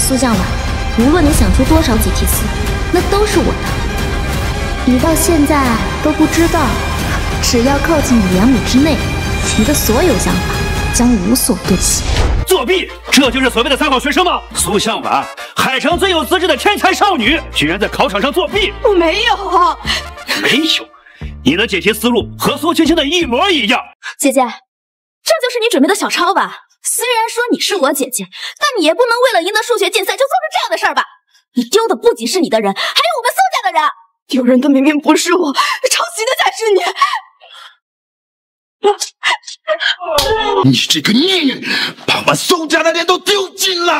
苏向晚，无论你想出多少解题词，那都是我的。你到现在都不知道，只要靠近你2米之内，你的所有想法将无所遁形。作弊，这就是所谓的3好学生吗？苏向晚，海城最有资质的天才少女，居然在考场上作弊！我没有，没有，你的解题思路和苏青青的一模一样。姐姐，这就是你准备的小抄吧？虽然说你是我姐姐，但你也不能为了赢得数学竞赛就做出这样的事儿吧？你丢的不仅是你的人，还有我们苏家的人。丢人的明明不是我，抄袭的才是你。你这个逆女，把我们宋家的脸都丢尽了！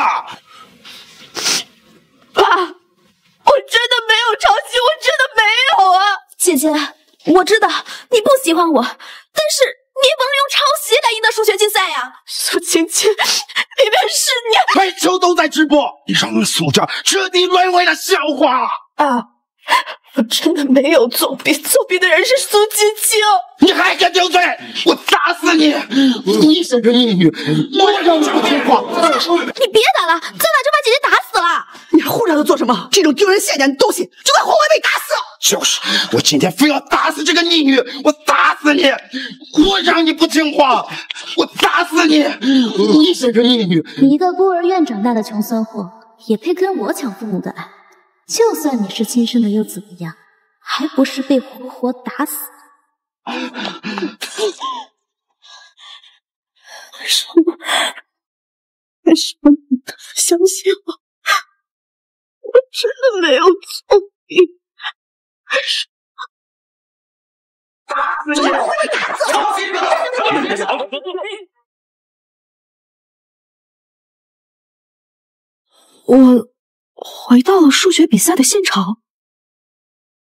爸，我真的没有抄袭，我真的没有啊！姐姐，我知道你不喜欢我，但是你也不能用抄袭来赢得数学竞赛呀！苏青青，里面是你！全球都在直播，你让我们苏家彻底沦为了笑话！啊！我真的没有作弊，作弊的人是苏青青。你还敢顶嘴？我打死你！你这个逆女，我让你不听话！你别打了，再打就把姐姐打死了！你还护着她做什么？这种丢人现眼的东西，就在皇外被打死！就是，我今天非要打死这个逆女，我打死你！我让你不听话，我打死你！你这个逆女！你一个孤儿院长大的穷酸货，也配跟我抢父母的爱？就算你是亲生的又怎么样？还不是被活活打死？为什么你不相信我？我真的没有作弊。为什么？我回到了数学比赛的现场。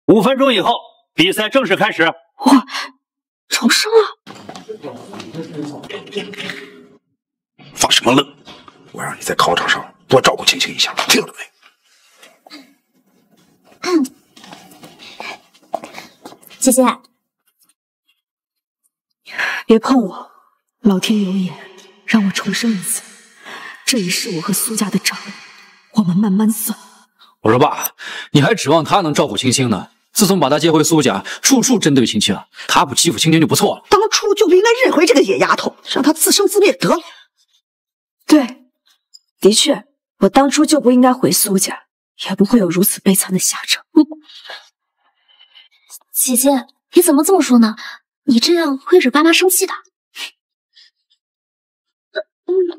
5分钟以后，比赛正式开始。我重生了。发什么愣？我让你在考场上多照顾青青一下，听到没？姐姐，别碰我！老天有眼，让我重生一次。这一世我和苏家的账，我们慢慢算。我说爸，你还指望他能照顾青青呢？自从把他接回苏家，处处针对青青，他不欺负青青就不错了。当初就不应该认回这个野丫头，让她自生自灭得了。对，的确，我当初就不应该回苏家，也不会有如此悲惨的下场。姐姐，你怎么这么说呢？你这样会惹爸妈生气的。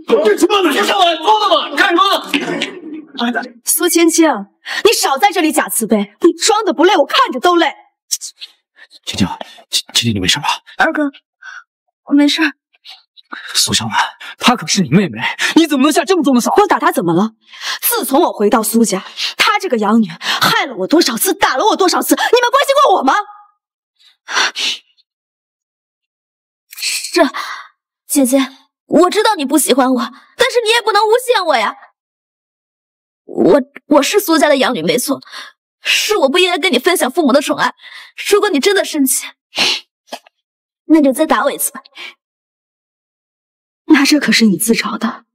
这什么呢？这上来疯了吗？干什么？苏青青，你少在这里假慈悲，你装的不累，我看着都累。青青，你没事吧？二哥，我没事。苏向晚，她可是你妹妹，你怎么能下这么重的手？我打她怎么了？自从我回到苏家，她这个养女害了我多少次，打了我多少次，你们关心过我吗？是，姐姐，我知道你不喜欢我，但是你也不能诬陷我呀。我是苏家的养女没错，是我不应该跟你分享父母的宠爱。如果你真的生气，那就再打我一次吧。那这可是你自找的。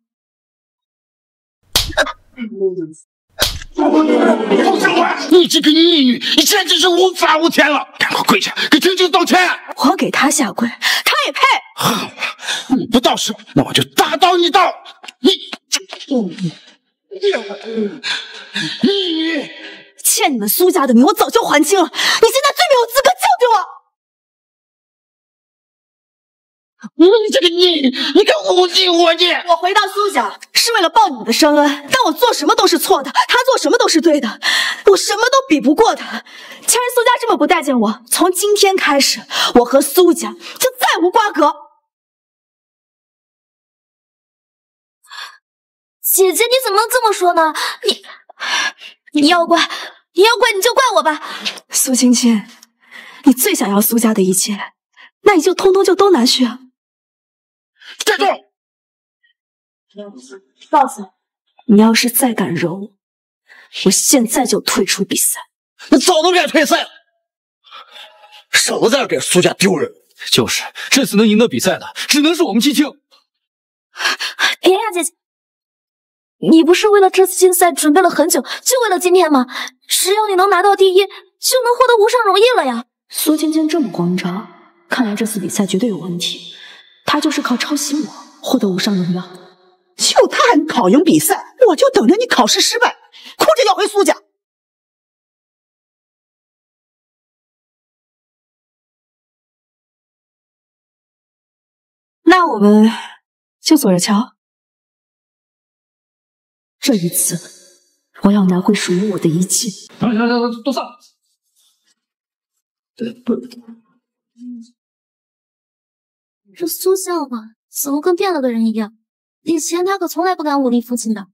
洪小婉，你这个逆女，你简直是无法无天了！赶快跪下，给青青道歉！我给他下跪，他也配？好，你不道是，那我就大道你道！你逆女，欠你们苏家的名我早就还清了，你现在最没有资格教训我！你这个逆女，你敢诬陷我你！我回到苏家是为了报你们的生恩，但我做什么都是错的，他做什么都是对的，我什么都比不过他。既然苏家这么不待见我，从今天开始，我和苏家就再无瓜葛。姐姐，你怎么能这么说呢？你要怪，你就怪我吧。苏青青，你最想要苏家的一切，那你就通通就都拿去啊！站住！告诉你，要是再敢惹我，我现在就退出比赛。你早都该退赛了，少在这给苏家丢人。就是，这次能赢得比赛的，只能是我们青青。别呀，姐姐。你不是为了这次竞赛准备了很久，就为了今天吗？只要你能拿到第一，就能获得无上荣誉了呀！苏芊芊这么慌张，看来这次比赛绝对有问题。她就是靠抄袭我获得无上荣耀。就他还考赢比赛，我就等着你考试失败，哭着要回苏家。那我们就坐着瞧。这一次，我要拿回属于我的一切。行，都散。这苏相嘛，怎么跟变了个人一样？以前他可从来不敢忤逆父亲的，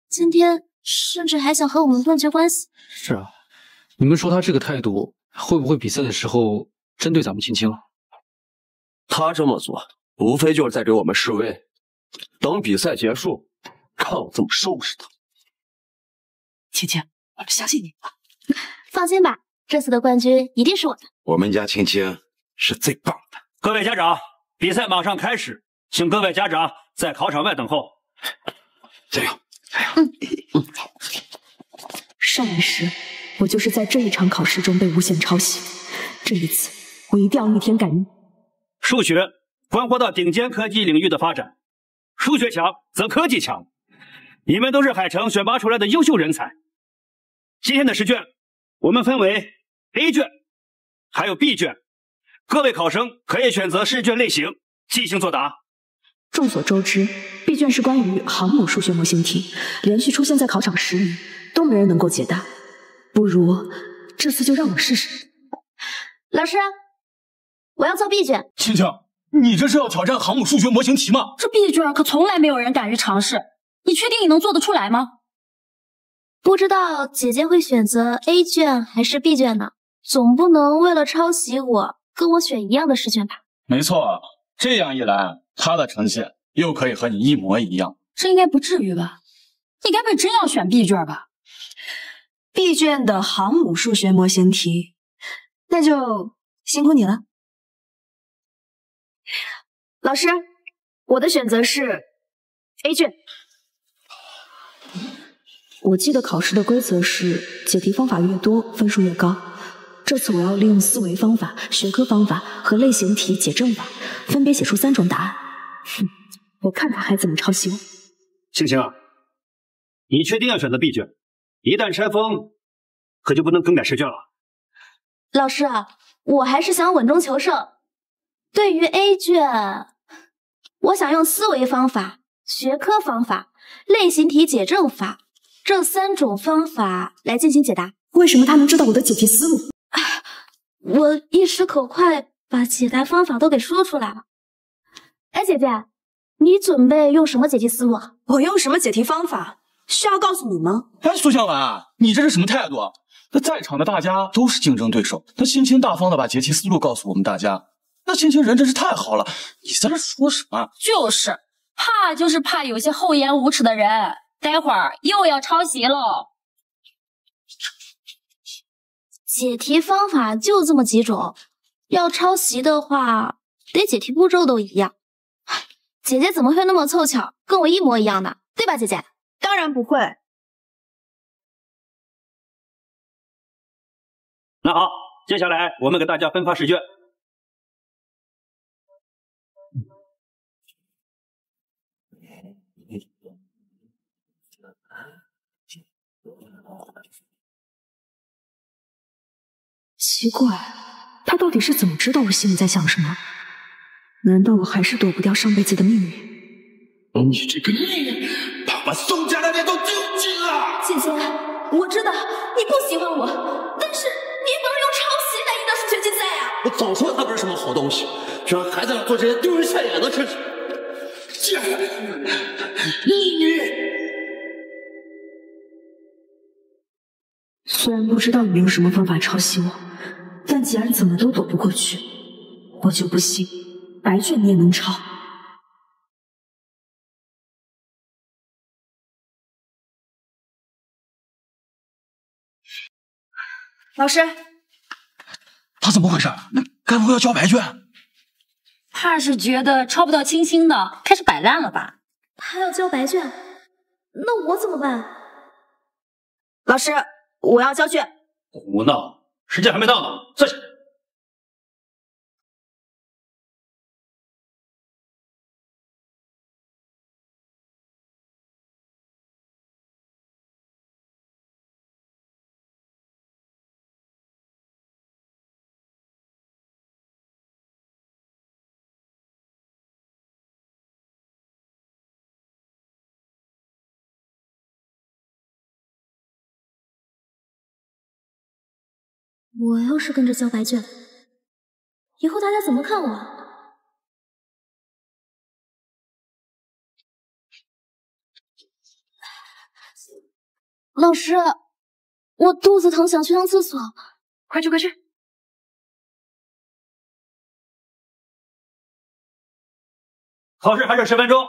今天甚至还想和我们断绝关系。是啊，你们说他这个态度，会不会比赛的时候针对咱们青青啊？他这么做，无非就是在给我们示威，等比赛结束，看我怎么收拾他。芊芊，我相信你。放心吧，这次的冠军一定是我的。我们家青青是最棒的。各位家长，比赛马上开始，请各位家长在考场外等候。加油！上一时，我就是在这一场考试中被诬陷抄袭，这一次我一定要逆天改命。数学关乎到顶尖科技领域的发展，数学强则科技强。你们都是海城选拔出来的优秀人才。今天的试卷我们分为 A 卷还有 B 卷，各位考生可以选择试卷类型进行作答。众所周知 ，B 卷是关于航母数学模型题，连续出现在考场10年，都没人能够解答。不如这次就让我试试。老师，我要做 B 卷。青青，你这是要挑战航母数学模型题吗？这 B 卷可从来没有人敢于尝试，你确定你能做得出来吗？不知道姐姐会选择 A 卷还是 B 卷呢？总不能为了抄袭我，跟我选一样的试卷吧？没错，这样一来，他的成绩又可以和你一模一样。这应该不至于吧？你该不会真要选 B 卷吧？ B 卷的航母数学模型题，那就辛苦你了。老师，我的选择是 A 卷。我记得考试的规则是解题方法越多，分数越高。这次我要利用思维方法、学科方法和类型题解证法，分别写出3种答案。哼，我看他还怎么抄袭我。青青，你确定要选择 B 卷？一旦拆封，可就不能更改试卷了。老师，我还是想稳中求胜。对于 A 卷，我想用思维方法、学科方法、类型题解证法这3种方法来进行解答。为什么他能知道我的解题思路？我一时口快，把解答方法都给说出来了。哎，姐姐，你准备用什么解题思路啊？我用什么解题方法，需要告诉你吗？哎，苏向晚，你这是什么态度？那在场的大家都是竞争对手，那青青大方的把解题思路告诉我们大家，那青青人真是太好了。你在这说什么？就是怕有些厚颜无耻的人，待会儿又要抄袭喽。解题方法就这么几种，要抄袭的话，得解题步骤都一样。姐姐怎么会那么凑巧，跟我一模一样呢？对吧，姐姐？当然不会。那好，接下来我们给大家分发试卷。奇怪，他到底是怎么知道我心里在想什么？难道我还是躲不掉上辈子的命运？你这个孽人，把我们宋家的脸都丢尽了！姐姐，我知道你不喜欢我，但是你也不能用抄袭来赢得数学竞赛啊！我早说他不是什么好东西，居然还在那做这些丢人现眼的事情！逆女！虽然不知道你用什么方法抄袭我，但既然怎么都躲不过去，我就不信白卷你也能抄。老师，他怎么回事？那该不会要交白卷？怕是觉得抄不到青青的，开始摆烂了吧？他要交白卷，那我怎么办？老师，我要交卷。胡闹，时间还没到呢，坐下。我要是跟着交白卷，以后大家怎么看我？老师，我肚子疼，想去趟厕所，快去快去！考试还剩10分钟，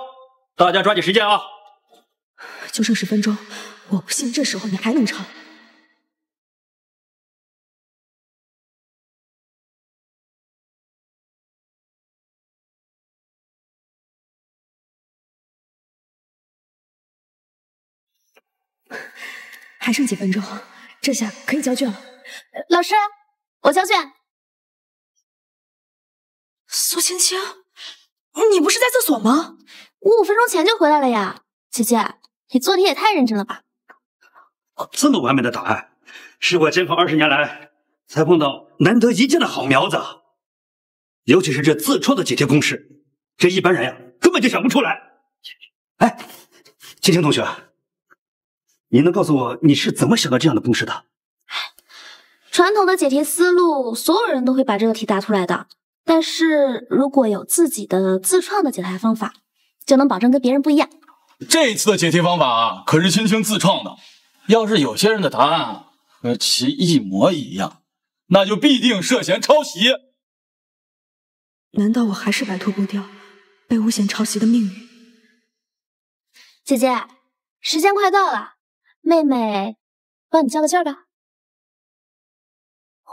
大家抓紧时间啊！就剩10分钟，我不信这时候你还能抄。还剩几分钟，这下可以交卷了。老师，我交卷。苏青青，你不是在厕所吗？我5分钟前就回来了呀。姐姐，你做题也太认真了吧？这么完美的答案，是我监考20年来才碰到难得一见的好苗子。尤其是这自创的解题公式，这一般人呀根本就想不出来。哎，青青同学，你能告诉我你是怎么想到这样的公式的？传统的解题思路，所有人都会把这个题答出来的。但是如果有自己的自创的解答方法，就能保证跟别人不一样。这次的解题方法啊，可是青青自创的。要是有些人的答案和其一模一样，那就必定涉嫌抄袭。难道我还是摆脱不掉被诬陷抄袭的命运？姐姐，时间快到了，妹妹帮你交个卷吧。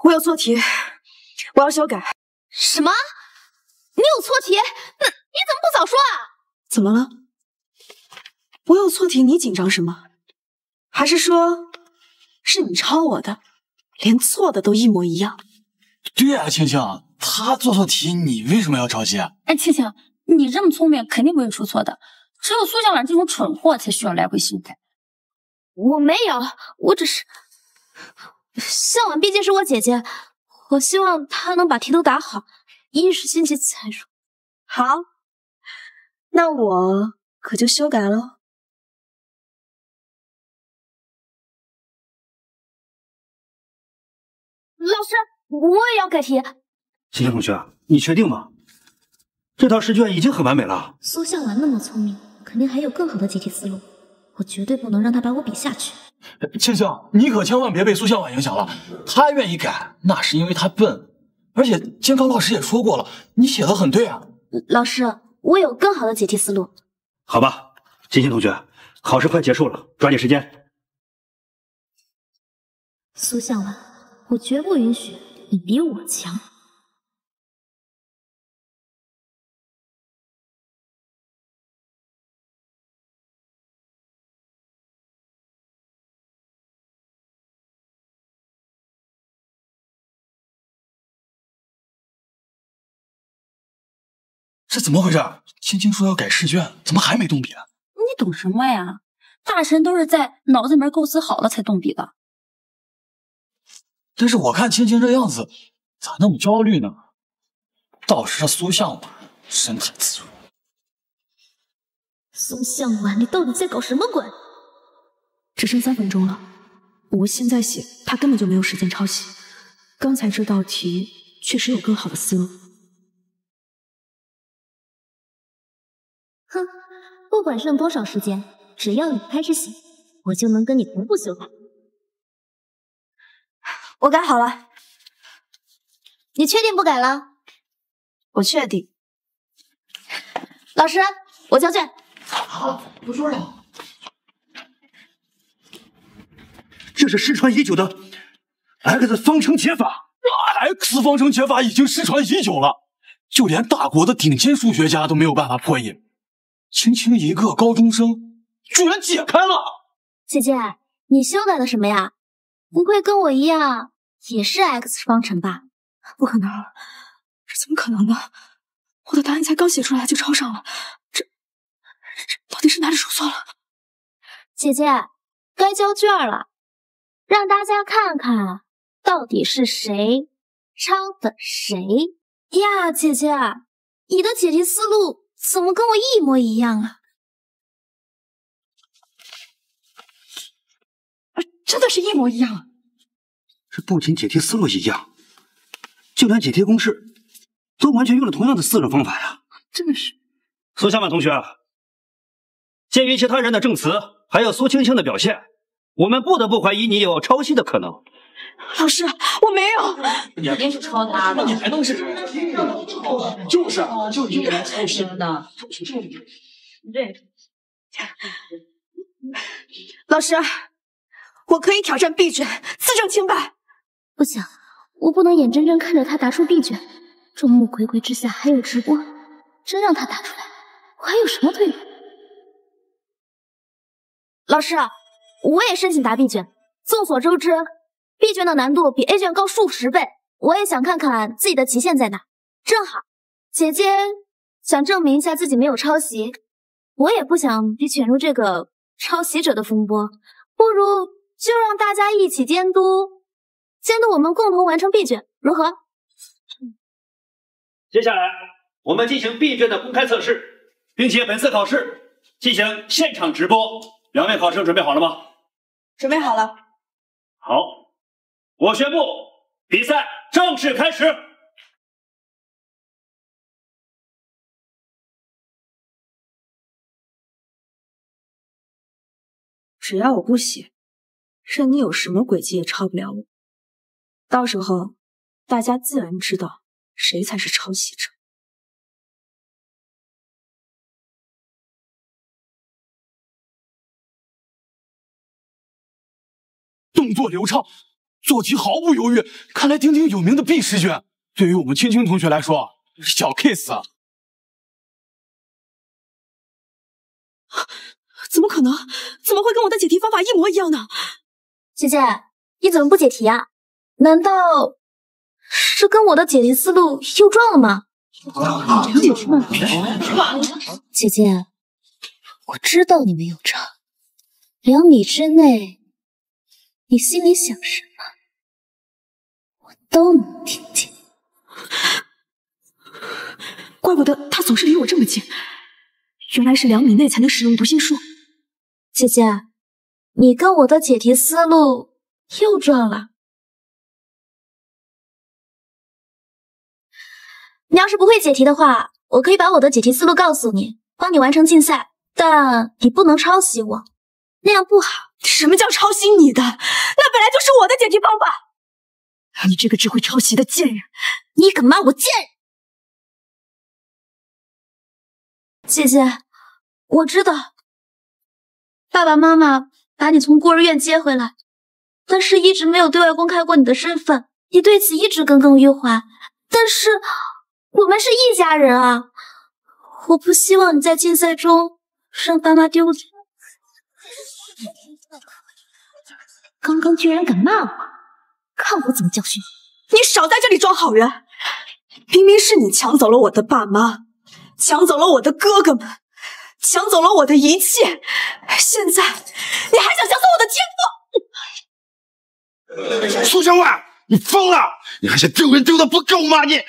我有错题，我要修改。什么？你有错题？那你怎么不早说啊？怎么了？我有错题，你紧张什么？还是说是你抄我的，连错的都一模一样？对啊，青青，他做错题，你为什么要抄袭啊？哎，青青，你这么聪明，肯定不会出错的。只有苏小婉这种蠢货才需要来回修改。我没有，我只是向婉毕竟是我姐姐，我希望她能把题都答好，一时兴起才说。好，那我可就修改了。老师，我也要改题。青青同学，你确定吗？这套试卷已经很完美了。苏向晚那么聪明，肯定还有更好的解题思路，我绝对不能让他把我比下去。青青，你可千万别被苏向晚影响了。他愿意改，那是因为他笨，而且监考老师也说过了，你写的很对啊。老师，我有更好的解题思路。好吧，金星同学，考试快结束了，抓紧时间。苏向晚，我绝不允许你比我强。这怎么回事？青青说要改试卷，怎么还没动笔啊？你懂什么呀？大神都是在脑子里面构思好了才动笔的。但是我看青青这样子，咋那么焦虑呢？倒是这苏向晚真太自如。苏向晚，你到底在搞什么鬼？只剩3分钟了，我现在写，他根本就没有时间抄袭。刚才这道题确实有更好的思路。哼，不管剩多少时间，只要你开始写，我就能跟你同步修改。我改好了。你确定不改了？我确定。老师，我交卷。好，不说了。这是失传已久的 X 方程解法。X 方程解法已经失传已久了，就连大国的顶尖数学家都没有办法破译。青青一个高中生居然解开了！姐姐，你修改的什么呀？不会跟我一样也是 x 方程吧？不可能，这怎么可能呢？我的答案才刚写出来就抄上了，这到底是哪里出错了？姐姐，该交卷了，让大家看看到底是谁抄的谁呀？姐姐，你的解题思路怎么跟我一模一样啊？真的是一模一样。这不仅解题思路一样，就连解题公式都完全用了同样的4种方法呀！真的是。苏小满同学，鉴于其他人的证词，还有苏青青的表现，我们不得不怀疑你有抄袭的可能。老师，我没有。你肯定是抄他的，你还能是谁？就是抄袭的。对。老师，我可以挑战闭卷，自证清白。不行，我不能眼睁睁看着他答出闭卷，众目睽睽之下还有直播，真让他答出来，我还有什么退路？老师，我也申请答闭卷。众所周知，闭卷的难度比 A 卷高数10倍，我也想看看自己的极限在哪。正好，姐姐想证明一下自己没有抄袭，我也不想被卷入这个抄袭者的风波，不如就让大家一起监督我们共同完成闭卷，如何？接下来我们进行闭卷的公开测试，并且本次考试进行现场直播。2位考生准备好了吗？准备好了。好，我宣布比赛正式开始。只要我不写，任你有什么诡计也抄不了我。到时候大家自然知道谁才是抄袭者。动作流畅，做题毫不犹豫，看来鼎鼎有名的毕试卷，对于我们青青同学来说，小 case 啊！怎么可能？怎么会跟我的解题方法一模一样呢？姐姐，你怎么不解题啊？难道是跟我的解题思路又撞了吗？姐姐，我知道你没有抄，2米之内，你心里想什么，我都能听见。怪不得他总是离我这么近，原来是2米内才能使用读心术。姐姐，你跟我的解题思路又撞了。你要是不会解题的话，我可以把我的解题思路告诉你，帮你完成竞赛，但你不能抄袭我，那样不好。什么叫抄袭你的？那本来就是我的解题方法。你这个只会抄袭的贱人，你敢骂我贱人？姐姐，我知道爸爸妈妈把你从孤儿院接回来，但是一直没有对外公开过你的身份，你对此一直耿耿于怀。但是我们是一家人啊，我不希望你在竞赛中让爸妈丢脸。刚刚居然敢骂我，看我怎么教训你！你少在这里装好人！明明是你抢走了我的爸妈，抢走了我的哥哥们，抢走了我的一切，现在你还想抢走我的天赋！苏小婉，你疯了！你还是丢人丢的不够吗？你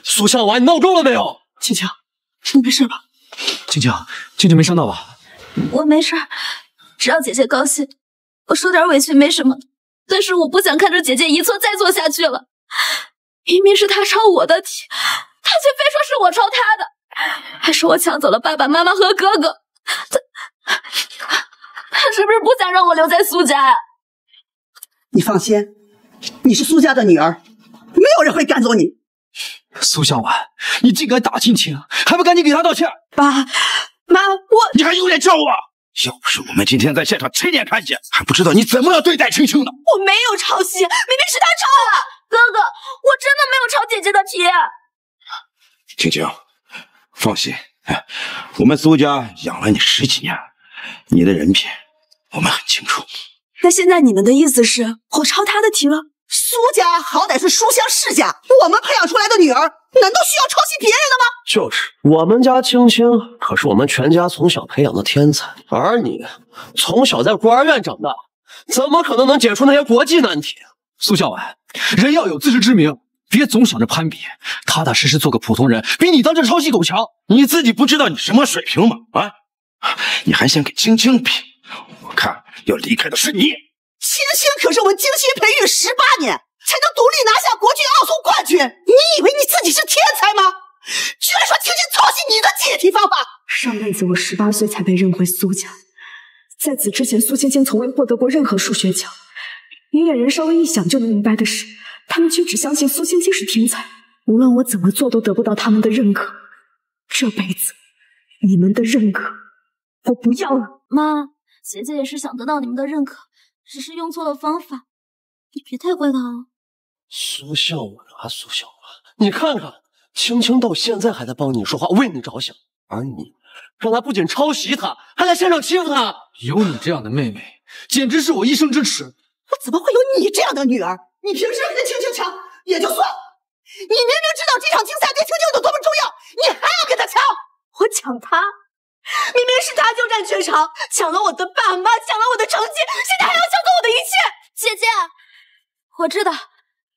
苏小婉，你闹够了没有？青青，你没事吧？青青没伤到吧？我没事，只要姐姐高兴，我受点委屈没什么。但是我不想看着姐姐一错再错下去了。明明是她抄我的题，她却非说是我抄她的，还说我抢走了爸爸妈妈和哥哥。她是不是不想让我留在苏家呀？你放心，你是苏家的女儿，没有人会赶走你。苏小婉，你竟敢打青青，还不赶紧给她道歉！爸妈，你还有脸叫我？要不是我们今天在现场亲眼看见，还不知道你怎么样对待青青呢。我没有抄袭，明明是他抄的。哥哥，我真的没有抄姐姐的题。青青，放心，我们苏家养了你10几年，你的人品我们很清楚。那现在你们的意思是我抄他的题了？苏家好歹是书香世家，我们培养出来的女儿，难道需要抄袭别人的吗？就是我们家青青可是我们全家从小培养的天才，而你从小在孤儿院长大，怎么可能能解出那些国际难题？苏小婉，人要有自知之明，别总想着攀比，踏踏实实做个普通人，比你当这抄袭狗强。你自己不知道你什么水平吗？啊，你还想给青青比？我看要离开的是你。青青可是我们精心培育18年，才能独立拿下国军奥数冠军。你以为你自己是天才吗？居然说青青抄袭你的解题方法！上辈子我18岁才被认回苏家，在此之前，苏青青从未获得过任何数学奖。明眼人稍微一想就能明白的是，他们却只相信苏青青是天才，无论我怎么做都得不到他们的认可。这辈子，你们的认可我不要了。妈，姐姐也是想得到你们的认可，只是用错了方法，你别太怪她了。苏小婉啊，苏小婉，你看看，青青到现在还在帮你说话，为你着想，而你让她不仅抄袭她，还在线上欺负她。有你这样的妹妹，简直是我一生之耻。我怎么会有你这样的女儿？你凭什么跟青青抢也就算了，你明明知道这场竞赛对青青有多么重要，你还要跟她抢？我抢她？明明是他鸠占鹊巢，抢了我的爸妈，抢了我的成绩，现在还要抢走我的一切。姐姐，我知道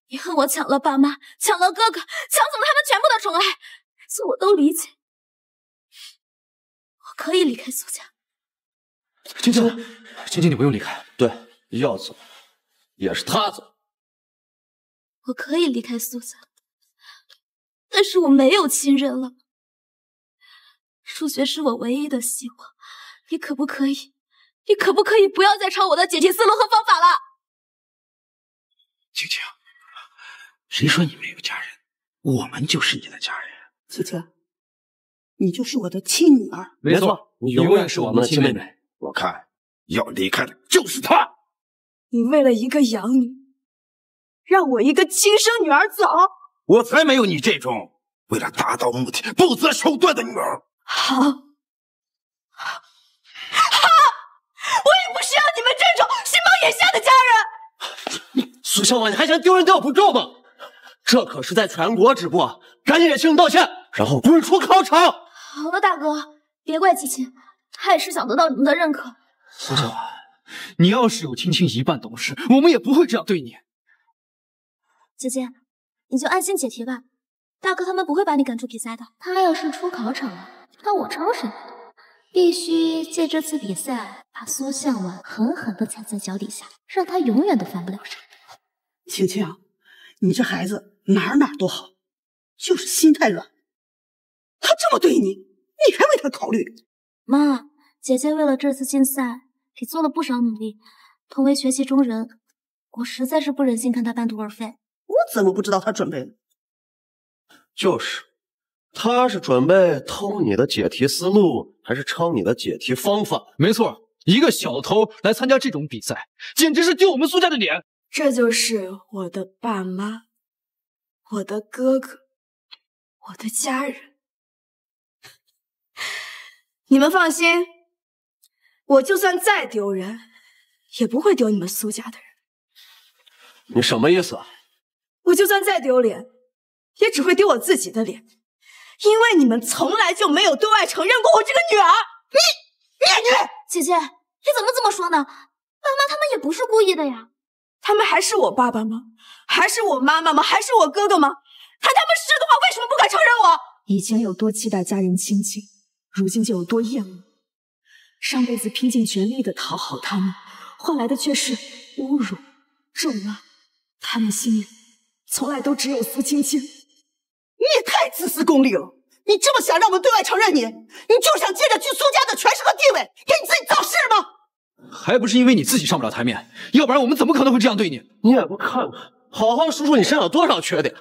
你恨我抢了爸妈，抢了哥哥，抢走了他们全部的宠爱，这我都理解。我可以离开苏家。青青，青青，你不用离开。对，要走也是他走。我可以离开苏家，但是我没有亲人了。数学是我唯一的希望，你可不可以不要再抄我的解题思路和方法了？青青，谁说你没有家人？我们就是你的家人。青青，你就是我的亲女儿。没错，你永远是我们的亲妹妹。我看要离开的就是她。你为了一个养女，让我一个亲生女儿走？我才没有你这种为了达到目的不择手段的女儿。好，我也不需要你们这种心毛眼下的家人。苏小婉，你还想丢人丢不够吗？这可是在全国直播，赶紧给青青道歉，然后滚出考场。好的，大哥，别怪青青，他也是想得到你们的认可。苏小婉，你要是有青青一半懂事，我们也不会这样对你。姐姐，你就安心解题吧，大哥他们不会把你赶出比赛的。他要是出考场了，那我抄谁？必须借这次比赛把苏向晚狠狠地踩在脚底下，让他永远都翻不了身。青青，你这孩子哪哪都好，就是心太软。他这么对你，你还为他考虑？妈，姐姐为了这次竞赛也做了不少努力。同为学习中人，我实在是不忍心看她半途而废。我怎么不知道他准备了？就是。他是准备偷你的解题思路，还是抄你的解题方法？没错，一个小偷来参加这种比赛，简直是丢我们苏家的脸。这就是我的爸妈，我的哥哥，我的家人。你们放心，我就算再丢人，也不会丢你们苏家的人。你什么意思啊？我就算再丢脸，也只会丢我自己的脸。因为你们从来就没有对外承认过我这个女儿。你姐姐，你怎么这么说呢？爸妈他们也不是故意的呀。他们还是我爸爸吗？还是我妈妈吗？还是我哥哥吗？他们是的话，为什么不敢承认我？以前有多期待家人亲近，如今就有多厌恶。上辈子拼尽全力的讨好他们，换来的却是侮辱、咒骂。他们心里从来都只有苏青青。你也太自私功利了！你这么想让我们对外承认你，你就想借着去苏家的权势和地位，给你自己造势吗？还不是因为你自己上不了台面，要不然我们怎么可能会这样对你？你也不看看，好好说说你身上有多少缺点，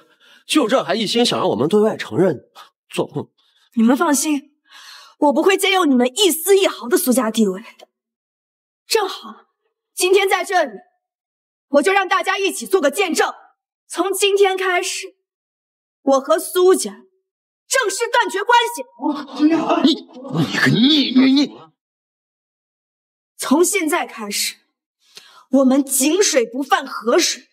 就这还一心想让我们对外承认，做梦！你们放心，我不会借用你们一丝一毫的苏家地位。正好，今天在这里，我就让大家一起做个见证，从今天开始。我和苏家正式断绝关系。你个逆女，你！从现在开始，我们井水不犯河水，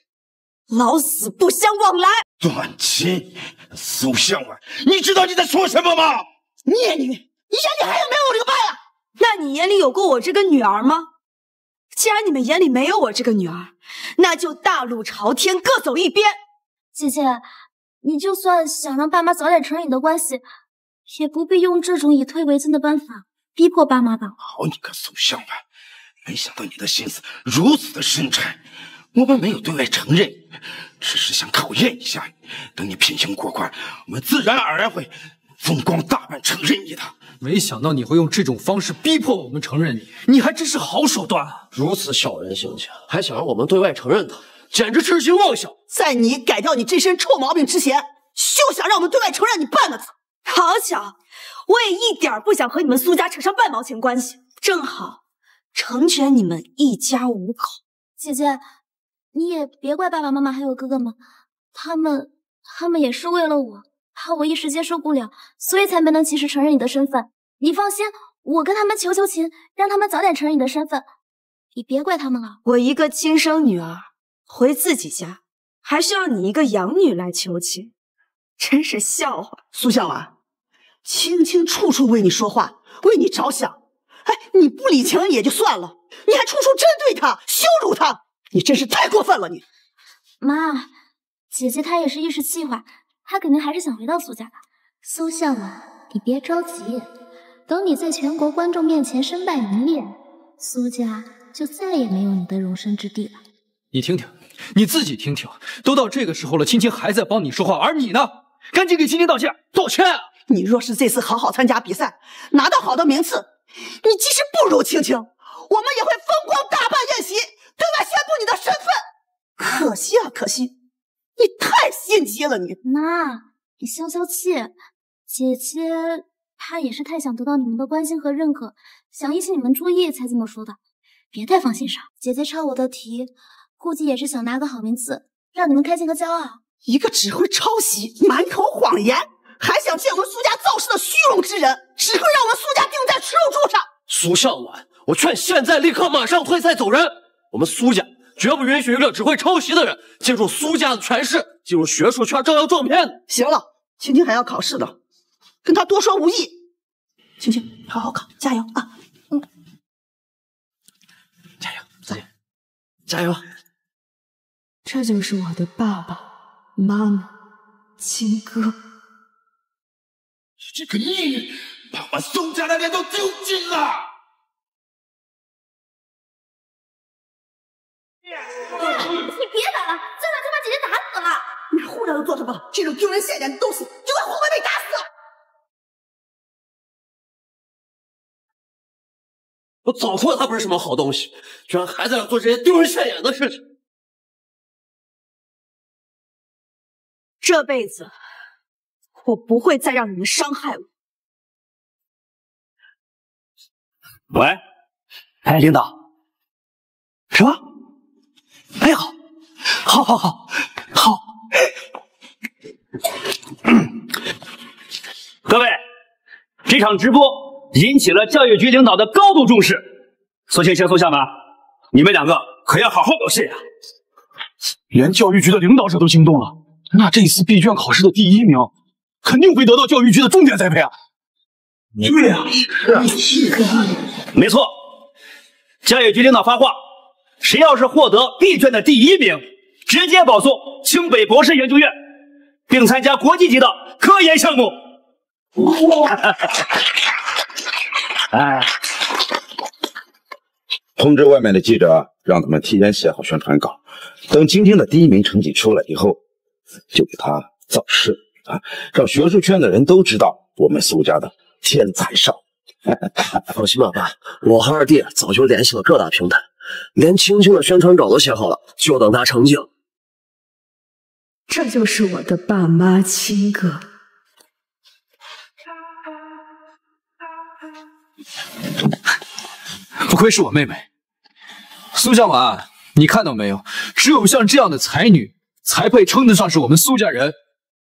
老死不相往来。段琴，苏向晚，你知道你在说什么吗？孽女，你眼里还有没有我这个爸呀？那你眼里有过我这个女儿吗？既然你们眼里没有我这个女儿，那就大路朝天，各走一边。姐姐，你就算想让爸妈早点承认你的关系，也不必用这种以退为进的办法逼迫爸妈吧。好你个苏向晚，没想到你的心思如此的深沉。我们没有对外承认，只是想考验一下你。等你品行过关，我们自然而然会风光大办承认你的。没想到你会用这种方式逼迫我们承认你，你还真是好手段啊！如此小人行径，还想让我们对外承认他，简直痴心妄想！在你改掉你这身臭毛病之前，休想让我们对外承认你办的他。好巧，我也一点不想和你们苏家扯上半毛钱关系，正好成全你们一家五口。姐姐，你也别怪爸爸妈妈还有哥哥们，他们也是为了我，怕我一时接受不了，所以才没能及时承认你的身份。你放心，我跟他们求情，让他们早点承认你的身份。你别怪他们了。我一个亲生女儿回自己家，还需要你一个养女来求情，真是笑话。苏向晚，青青处处为你说话，为你着想。哎，你不领情也就算了，你还处处针对他，羞辱他，你真是太过分了！你妈，姐姐她也是一时气话，她肯定还是想回到苏家的。苏向晚，你别着急，等你在全国观众面前身败名裂，苏家就再也没有你的容身之地了。你听听，你自己听听，都到这个时候了，青青还在帮你说话，而你呢？赶紧给青青道歉！道歉！你若是这次好好参加比赛，拿到好的名次，你即使不如青青，我们也会风光大办宴席，对外宣布你的身份。可惜啊，可惜，你太心急了你。妈，你消消气，姐姐她也是太想得到你们的关心和认可，想引起你们注意才这么说的，别太放心上。姐姐抄我的题，估计也是想拿个好名次，让你们开心和骄傲。一个只会抄袭、满口谎言，还想借我们苏家造势的虚荣之人，只会让我们苏家钉在耻辱柱上。苏向晚，我劝现在立刻马上退赛走人。我们苏家绝不允许一个只会抄袭的人借助苏家的权势进入学术圈招摇撞骗的。行了，青青还要考试的，跟他多说无益。青青，好好考，加油啊！加油，再见，加油！这就是我的爸爸妈妈亲哥。你这个逆女，把我们苏家的脸都丢尽了！你别打了，再打就把姐姐打死了！你护着她做什么？这种丢人现眼的东西，就该活活被打死！我早说他不是什么好东西，居然还在这做这些丢人现眼的事情。这辈子我不会再让你们伤害我。喂，哎，领导，什么？哎，好。各位，这场直播引起了教育局领导的高度重视。苏青青、苏向晚，你们两个可要好好表现呀！连教育局的领导这都惊动了，那这次闭卷考试的第1名肯定会得到教育局的重点栽培啊！对呀，没错，教育局领导发话，谁要是获得闭卷的第1名，直接保送清北博士研究院，并参加国际级的科研项目。哎，通知外面的记者，让他们提前写好宣传稿，等今天的第1名成绩出来以后，就给他造势啊，让学术圈的人都知道我们苏家的天才少女。放心吧，爸，我和二弟早就联系了各大平台，连青青的宣传稿都写好了，就等他成绩了。这就是我的爸妈亲哥。不愧是我妹妹，苏向晚，你看到没有？只有像这样的才女，才配称得上是我们苏家人。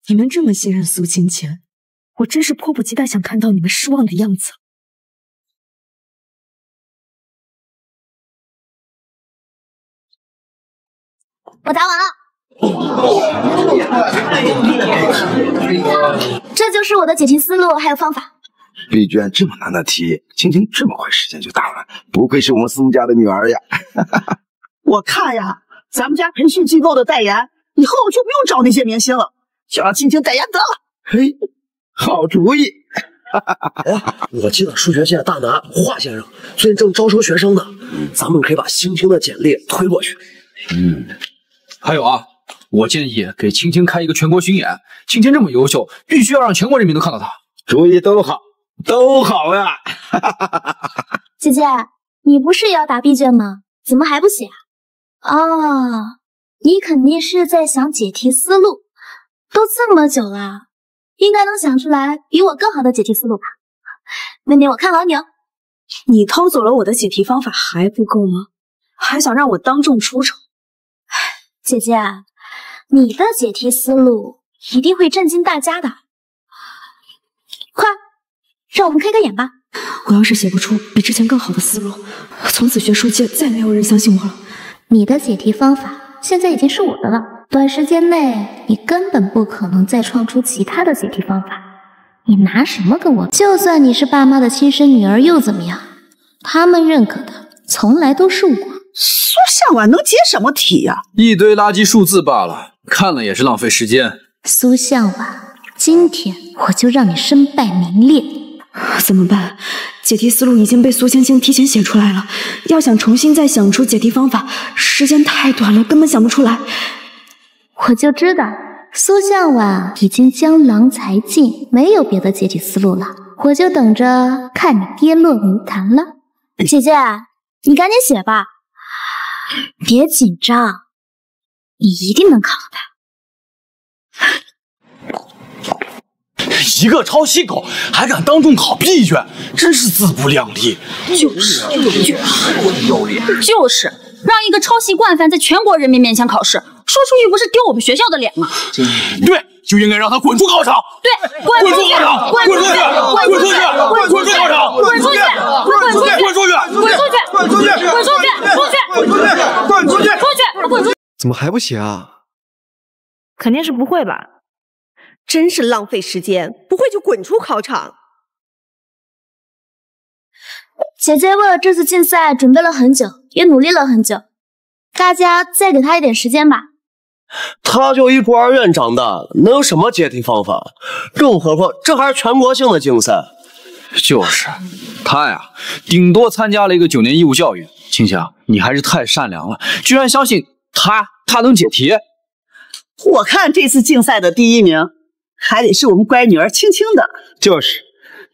你们这么信任苏青青，我真是迫不及待想看到你们失望的样子。我答完了。这就是我的解题思路还有方法。闭卷这么难的题，青青这么快时间就答完，不愧是我们苏家的女儿呀！我看呀，咱们家培训机构的代言以后就不用找那些明星了，就让青青代言得了。嘿，好主意！哎，我记得数学界大拿华先生最近正招收学生呢，咱们可以把青青的简历推过去。还有啊，我建议给青青开一个全国巡演。青青这么优秀，必须要让全国人民都看到她。主意都好，都好呀！姐姐，你不是也要答闭卷吗？怎么还不写啊？哦，你肯定是在想解题思路。都这么久了，应该能想出来比我更好的解题思路吧？妹妹，我看好你哦。你偷走了我的解题方法还不够吗？还想让我当众出丑？姐姐，你的解题思路一定会震惊大家的。快，让我们开个眼吧。我要是写不出比之前更好的思路，从此学术界再没有人相信我了。你的解题方法现在已经是我的了，短时间内你根本不可能再创出其他的解题方法。你拿什么跟我？就算你是爸妈的亲生女儿又怎么样？他们认可的从来都是我。苏向晚能解什么题呀？一堆垃圾数字罢了，看了也是浪费时间。苏向晚，今天我就让你身败名裂。怎么办？解题思路已经被苏青青提前写出来了，要想重新再想出解题方法，时间太短了，根本想不出来。我就知道苏向晚已经江郎才尽，没有别的解题思路了，我就等着看你跌落泥潭了。姐姐，你赶紧写吧，别紧张，你一定能考到它。一个抄袭狗还敢当众考闭卷，真是自不量力。就是让一个抄袭惯犯在全国人民面前考试，说出去不是丢我们学校的脸吗？对，就应该让他滚出考场。对，滚出考场，滚出去，滚出去，滚出去，考场，滚出去，滚出去，滚出去，滚出去，滚出去，滚出去，滚出去，滚出去，滚出去。怎么还不写啊？肯定是不会吧？真是浪费时间，不会就滚出考场。姐姐为了这次竞赛准备了很久，也努力了很久，大家再给她一点时间吧。他就一孤儿院长大，能有什么解题方法？更何况这还是全国性的竞赛。就是他呀，顶多参加了一个9年义务教育。青青，你还是太善良了，居然相信他能解题。我看这次竞赛的第1名还得是我们乖女儿青青的。就是，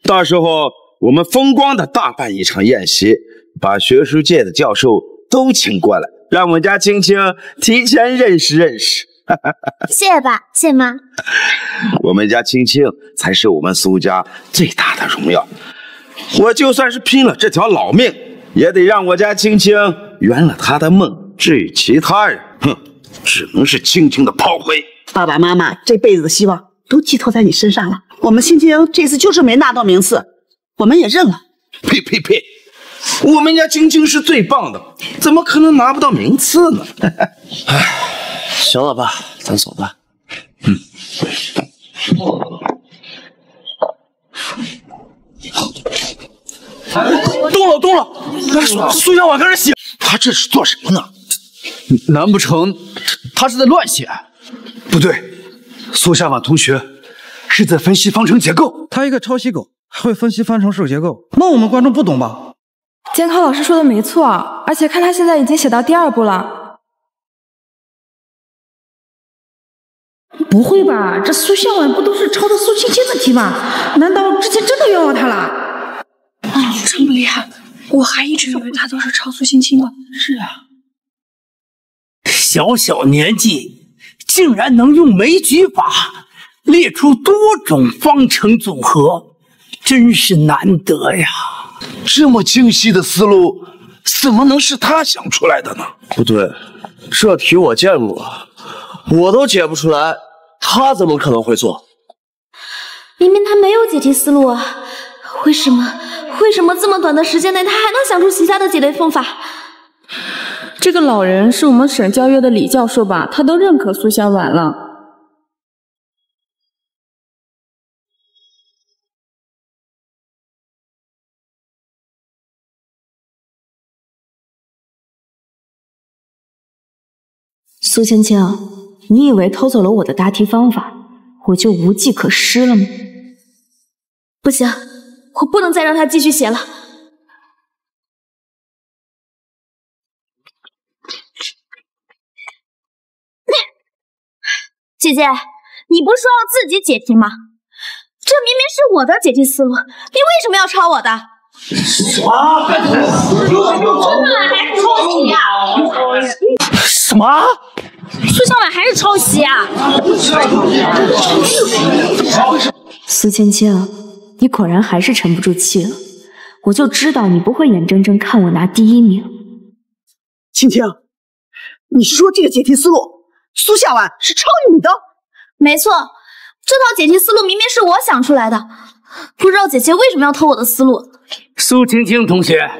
到时候我们风光的大办一场宴席，把学术界的教授都请过来，让我们家青青提前认识认识。谢谢爸，谢谢妈。我们家青青才是我们苏家最大的荣耀。我就算是拼了这条老命，也得让我家青青圆了她的梦。至于其他人，哼，只能是青青的炮灰。爸爸妈妈这辈子的希望都寄托在你身上了。我们青青这次就是没拿到名次，我们也认了。呸呸呸！我们家青青是最棒的，怎么可能拿不到名次呢？唉，行了爸，咱走吧。动了！苏向晚开始写，他这是做什么呢？难不成他是在乱写？不对，苏向晚同学是在分析方程结构。他一个抄袭狗，还会分析方程数结构，那我们观众不懂吧？监考老师说的没错，而且看他现在已经写到第2步了。不会吧？这苏向晚不都是抄的苏青青的题吗？难道之前真的冤枉他了？这么厉害，我还一直以为他都是抄苏青青的。是啊，小小年纪竟然能用枚举法列出多种方程组合，真是难得呀！这么精细的思路，怎么能是他想出来的呢？不对，这题我见过，我都解不出来，他怎么可能会做？明明他没有解题思路啊，为什么这么短的时间内他还能想出其他的解题方法？这个老人是我们省教育的李教授吧？他都认可苏小婉了。苏青青，你以为偷走了我的答题方法，我就无计可施了吗？不行，我不能再让他继续写了。姐姐，你不是说要自己解题吗？这明明是我的解题思路，你为什么要抄我的？什么？什么？苏小婉还是抄袭啊！苏青青，你果然还是沉不住气了。我就知道你不会眼睁睁看我拿第1名。青青，你是说这个解题思路，苏夏婉是抄你的？没错，这套解题思路明明是我想出来的，不知道姐姐为什么要偷我的思路。苏青青同学，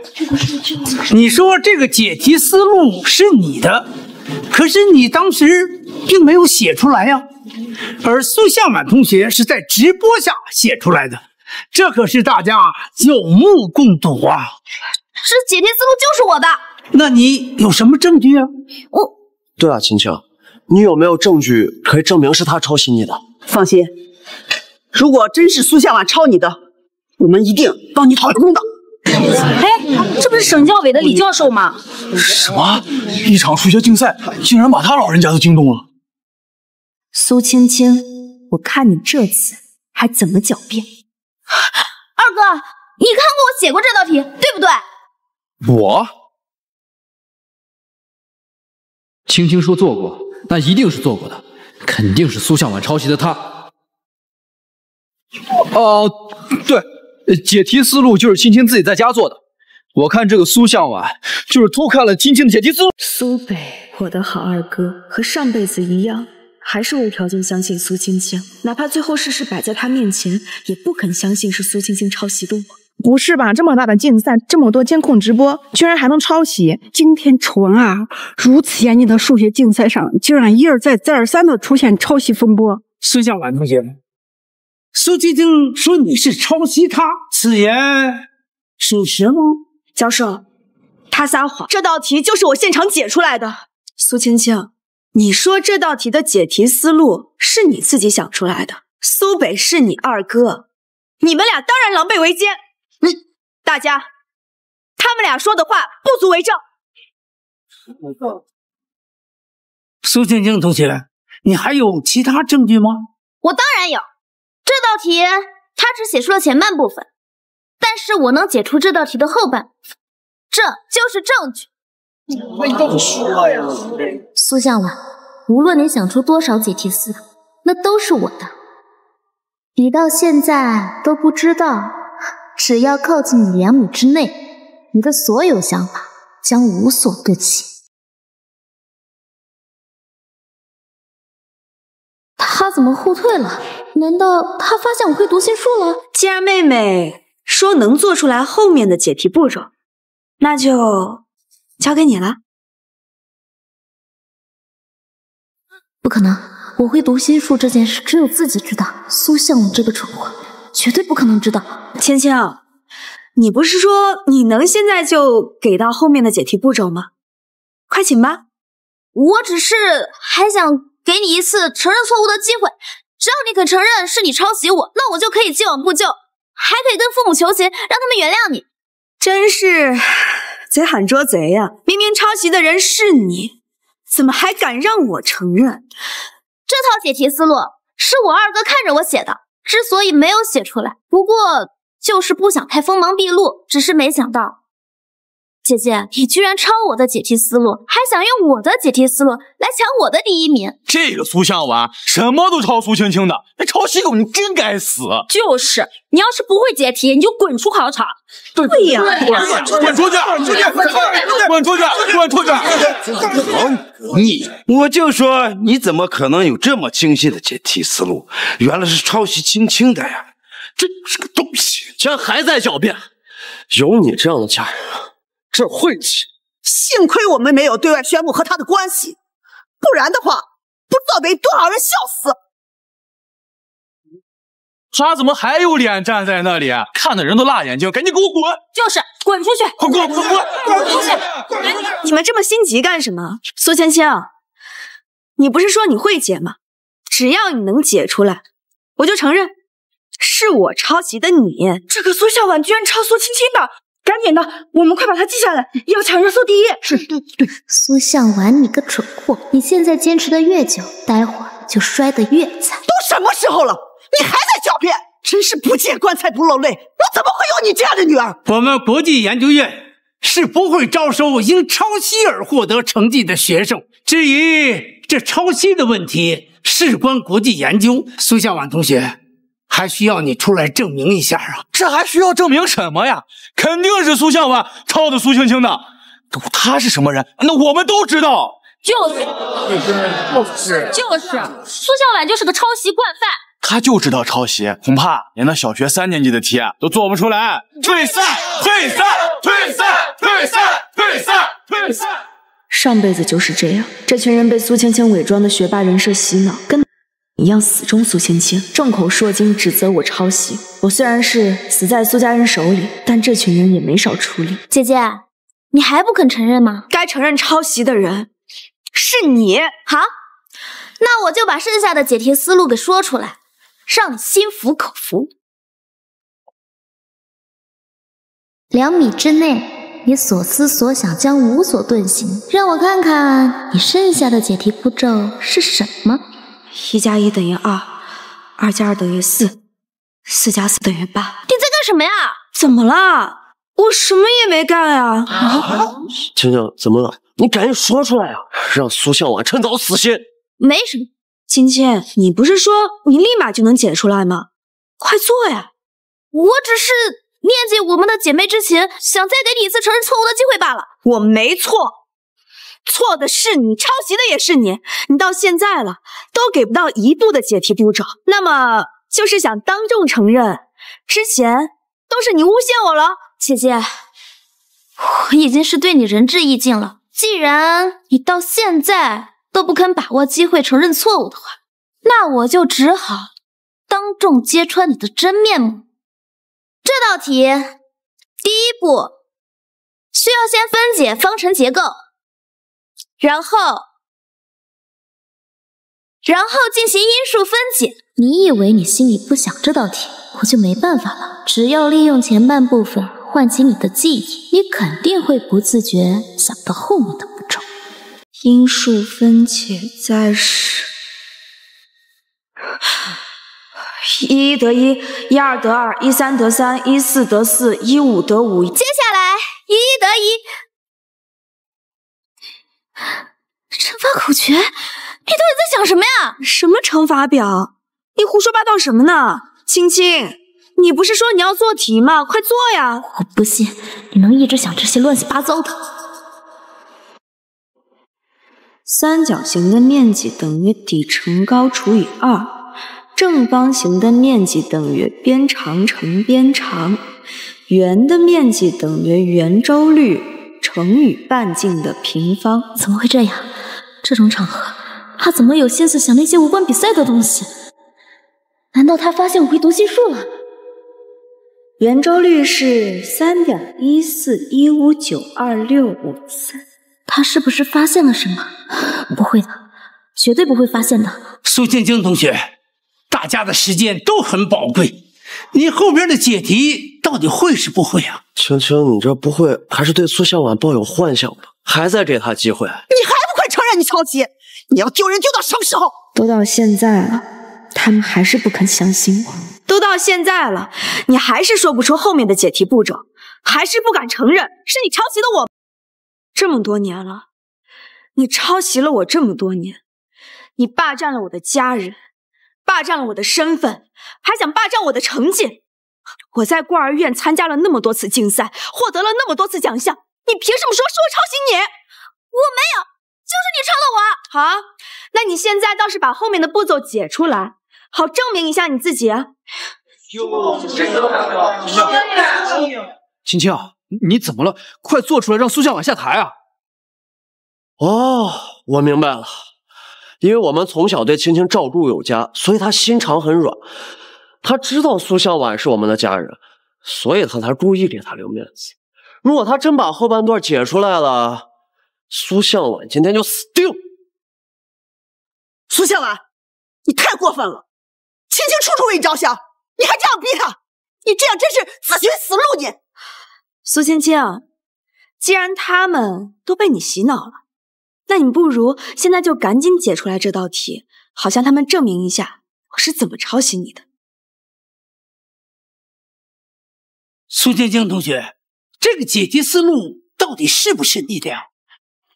你说这个解题思路是你的，可是你当时并没有写出来呀。而苏夏满同学是在直播下写出来的，这可是大家有目共睹啊！这解题思路就是我的，那你有什么证据啊？对啊，青青，你有没有证据可以证明是他抄袭你的？放心，如果真是苏夏婉抄你的，我们一定帮你讨个公道。哎，这不是省教委的李教授吗？什么？一场数学竞赛竟然把他老人家都惊动了！苏青青，我看你这次还怎么狡辩？二哥，你看过我写过这道题，对不对？我？青青说做过，那一定是做过的，肯定是苏向晚抄袭的他。哦，对，解题思路就是青青自己在家做的。我看这个苏向晚就是偷看了青青的解题思路。苏北，我的好二哥，和上辈子一样，还是无条件相信苏青青，哪怕最后事实摆在他面前，也不肯相信是苏青青抄袭的我。不是吧？这么大的竞赛，这么多监控直播，居然还能抄袭！今天丑闻啊，如此严谨的数学竞赛上，竟然一而再、再而三的出现抄袭风波。苏向晚同学，苏青青说你是抄袭他，此言属实吗？教授，他撒谎，这道题就是我现场解出来的。苏青青，你说这道题的解题思路是你自己想出来的，苏北是你二哥，你们俩当然狼狈为奸。大家，他们俩说的话不足为证。苏青青同学，你还有其他证据吗？我当然有。这道题他只写出了前半部分，但是我能解出这道题的后半部分，这就是证据。你跟我说呀，苏向晚，无论你想出多少解题思路，那都是我的。你到现在都不知道，只要靠近你2米之内，你的所有想法将无所遁形。他怎么后退了？难道他发现我会读心术了？既然妹妹说能做出来后面的解题步骤，那就交给你了。不可能，我会读心术这件事只有自己知道，苏向晚这个蠢货绝对不可能知道。芊芊，你不是说你能现在就给到后面的解题步骤吗？快请吧。我只是还想给你一次承认错误的机会，只要你肯承认是你抄袭我，那我就可以既往不咎，还可以跟父母求情，让他们原谅你。真是贼喊捉贼呀！明明抄袭的人是你，怎么还敢让我承认？这套解题思路是我二哥看着我写的，之所以没有写出来，不过就是不想太锋芒毕露，只是没想到姐姐，你居然抄我的解题思路，还想用我的解题思路来抢我的第1名！这个苏向晚什么都抄苏青青的，那抄袭狗你真该死！就是，你要是不会解题，你就滚出考场。对呀，滚出去！滚出去！滚出去！我就说你怎么可能有这么精细的解题思路？原来是抄袭青青的呀！真是个东西，竟然还在狡辩！有你这样的家人，这晦气！幸亏我们没有对外宣布和他的关系，不然的话，不知道得多少人笑死。他怎么还有脸站在那里？看的人都辣眼睛，赶紧给我滚！就是滚出去！快滚！滚出去！你们这么心急干什么？苏青青，你不是说你会解吗？只要你能解出来，我就承认是我抄袭的你。这个苏向晚居然抄苏青青的，赶紧的，我们快把他记下来，要抢热搜第一。是，对。苏向晚，你个蠢货！你现在坚持的越久，待会儿就摔得越惨。都什么时候了，你还在狡辩？真是不见棺材不落泪！我怎么会有你这样的女儿？我们国际研究院是不会招收因抄袭而获得成绩的学生。至于这抄袭的问题，事关国际研究，苏向晚同学，还需要你出来证明一下啊！这还需要证明什么呀？肯定是苏向晚抄的苏青青的。他是什么人？那我们都知道。就是，苏向晚就是个抄袭惯犯。他就知道抄袭，恐怕连那小学3年级的题都做不出来。退赛！上辈子就是这样，这群人被苏青青伪装的学霸人设洗脑，跟一样死忠苏青青，众口铄金指责我抄袭。我虽然是死在苏家人手里，但这群人也没少出力。姐姐，你还不肯承认吗？该承认抄袭的人是你。好，那我就把剩下的解题思路给说出来，让你心服口服。2米之内，你所思所想将无所遁形。让我看看你剩下的解题步骤是什么。1加1等于2，2加2等于4，4加4等于8。你在干什么呀？怎么了？我什么也没干啊！青青，怎么了？你赶紧说出来啊，让苏向晚趁早死心。没什么。青青，你不是说你立马就能解出来吗？快做呀！我只是念及我们的姐妹之情，想再给你一次承认错误的机会罢了。我没错，错的是你，抄袭的也是你。你到现在了，都给不到1步的解题步骤，那么就是想当众承认之前都是你诬陷我了。姐姐，我已经是对你仁至义尽了。既然你到现在都不肯把握机会承认错误的话，那我就只好当众揭穿你的真面目。这道题第一步需要先分解方程结构，然后进行因数分解。你以为你心里不想这道题，我就没办法了？只要利用前半部分唤起你的记忆，你肯定会不自觉想到后面的步骤。因数分解再是11得1， 12得2， 13得3， 14得4， 15得5。接下来11得1。乘法口诀，你到底在想什么呀？什么乘法表？你胡说八道什么呢？青青，你不是说你要做题吗？快做呀！我不信你能一直想这些乱七八糟的。三角形的面积等于底乘高除以2，正方形的面积等于边长乘边长，圆的面积等于圆周率乘以半径的平方。怎么会这样？这种场合，他怎么有心思想那些无关比赛的东西？难道他发现我会读心术了？圆周率是 3.141592653。他是不是发现了什么？不会的，绝对不会发现的。苏青青同学，大家的时间都很宝贵，你后边的解题到底会是不会啊？青青，你这不会还是对苏向晚抱有幻想吧？还在给他机会？你还不快承认你抄袭？你要丢人丢到什么时候？都到现在了，他们还是不肯相信我。都到现在了，你还是说不出后面的解题步骤，还是不敢承认是你抄袭的我。这么多年了，你抄袭了我这么多年，你霸占了我的家人，霸占了我的身份，还想霸占我的成绩。我在孤儿院参加了那么多次竞赛，获得了那么多次奖项，你凭什么说是我抄袭你？我没有，就是你抄的我。好，那你现在倒是把后面的步骤解出来，好证明一下你自己啊。青青，你怎么了？快做出来，让苏向晚下台啊！哦，我明白了，因为我们从小对青青照顾有加，所以他心肠很软。他知道苏向晚是我们的家人，所以他才故意给他留面子。如果他真把后半段解出来了，苏向晚今天就死定了。苏向晚，你太过分了！青青处处为你着想，你还这样逼他，你这样真是自寻死路！你，苏青青，既然他们都被你洗脑了，那你不如现在就赶紧解出来这道题，好向他们证明一下我是怎么抄袭你的。苏青青同学，这个解题思路到底是不是你的呀？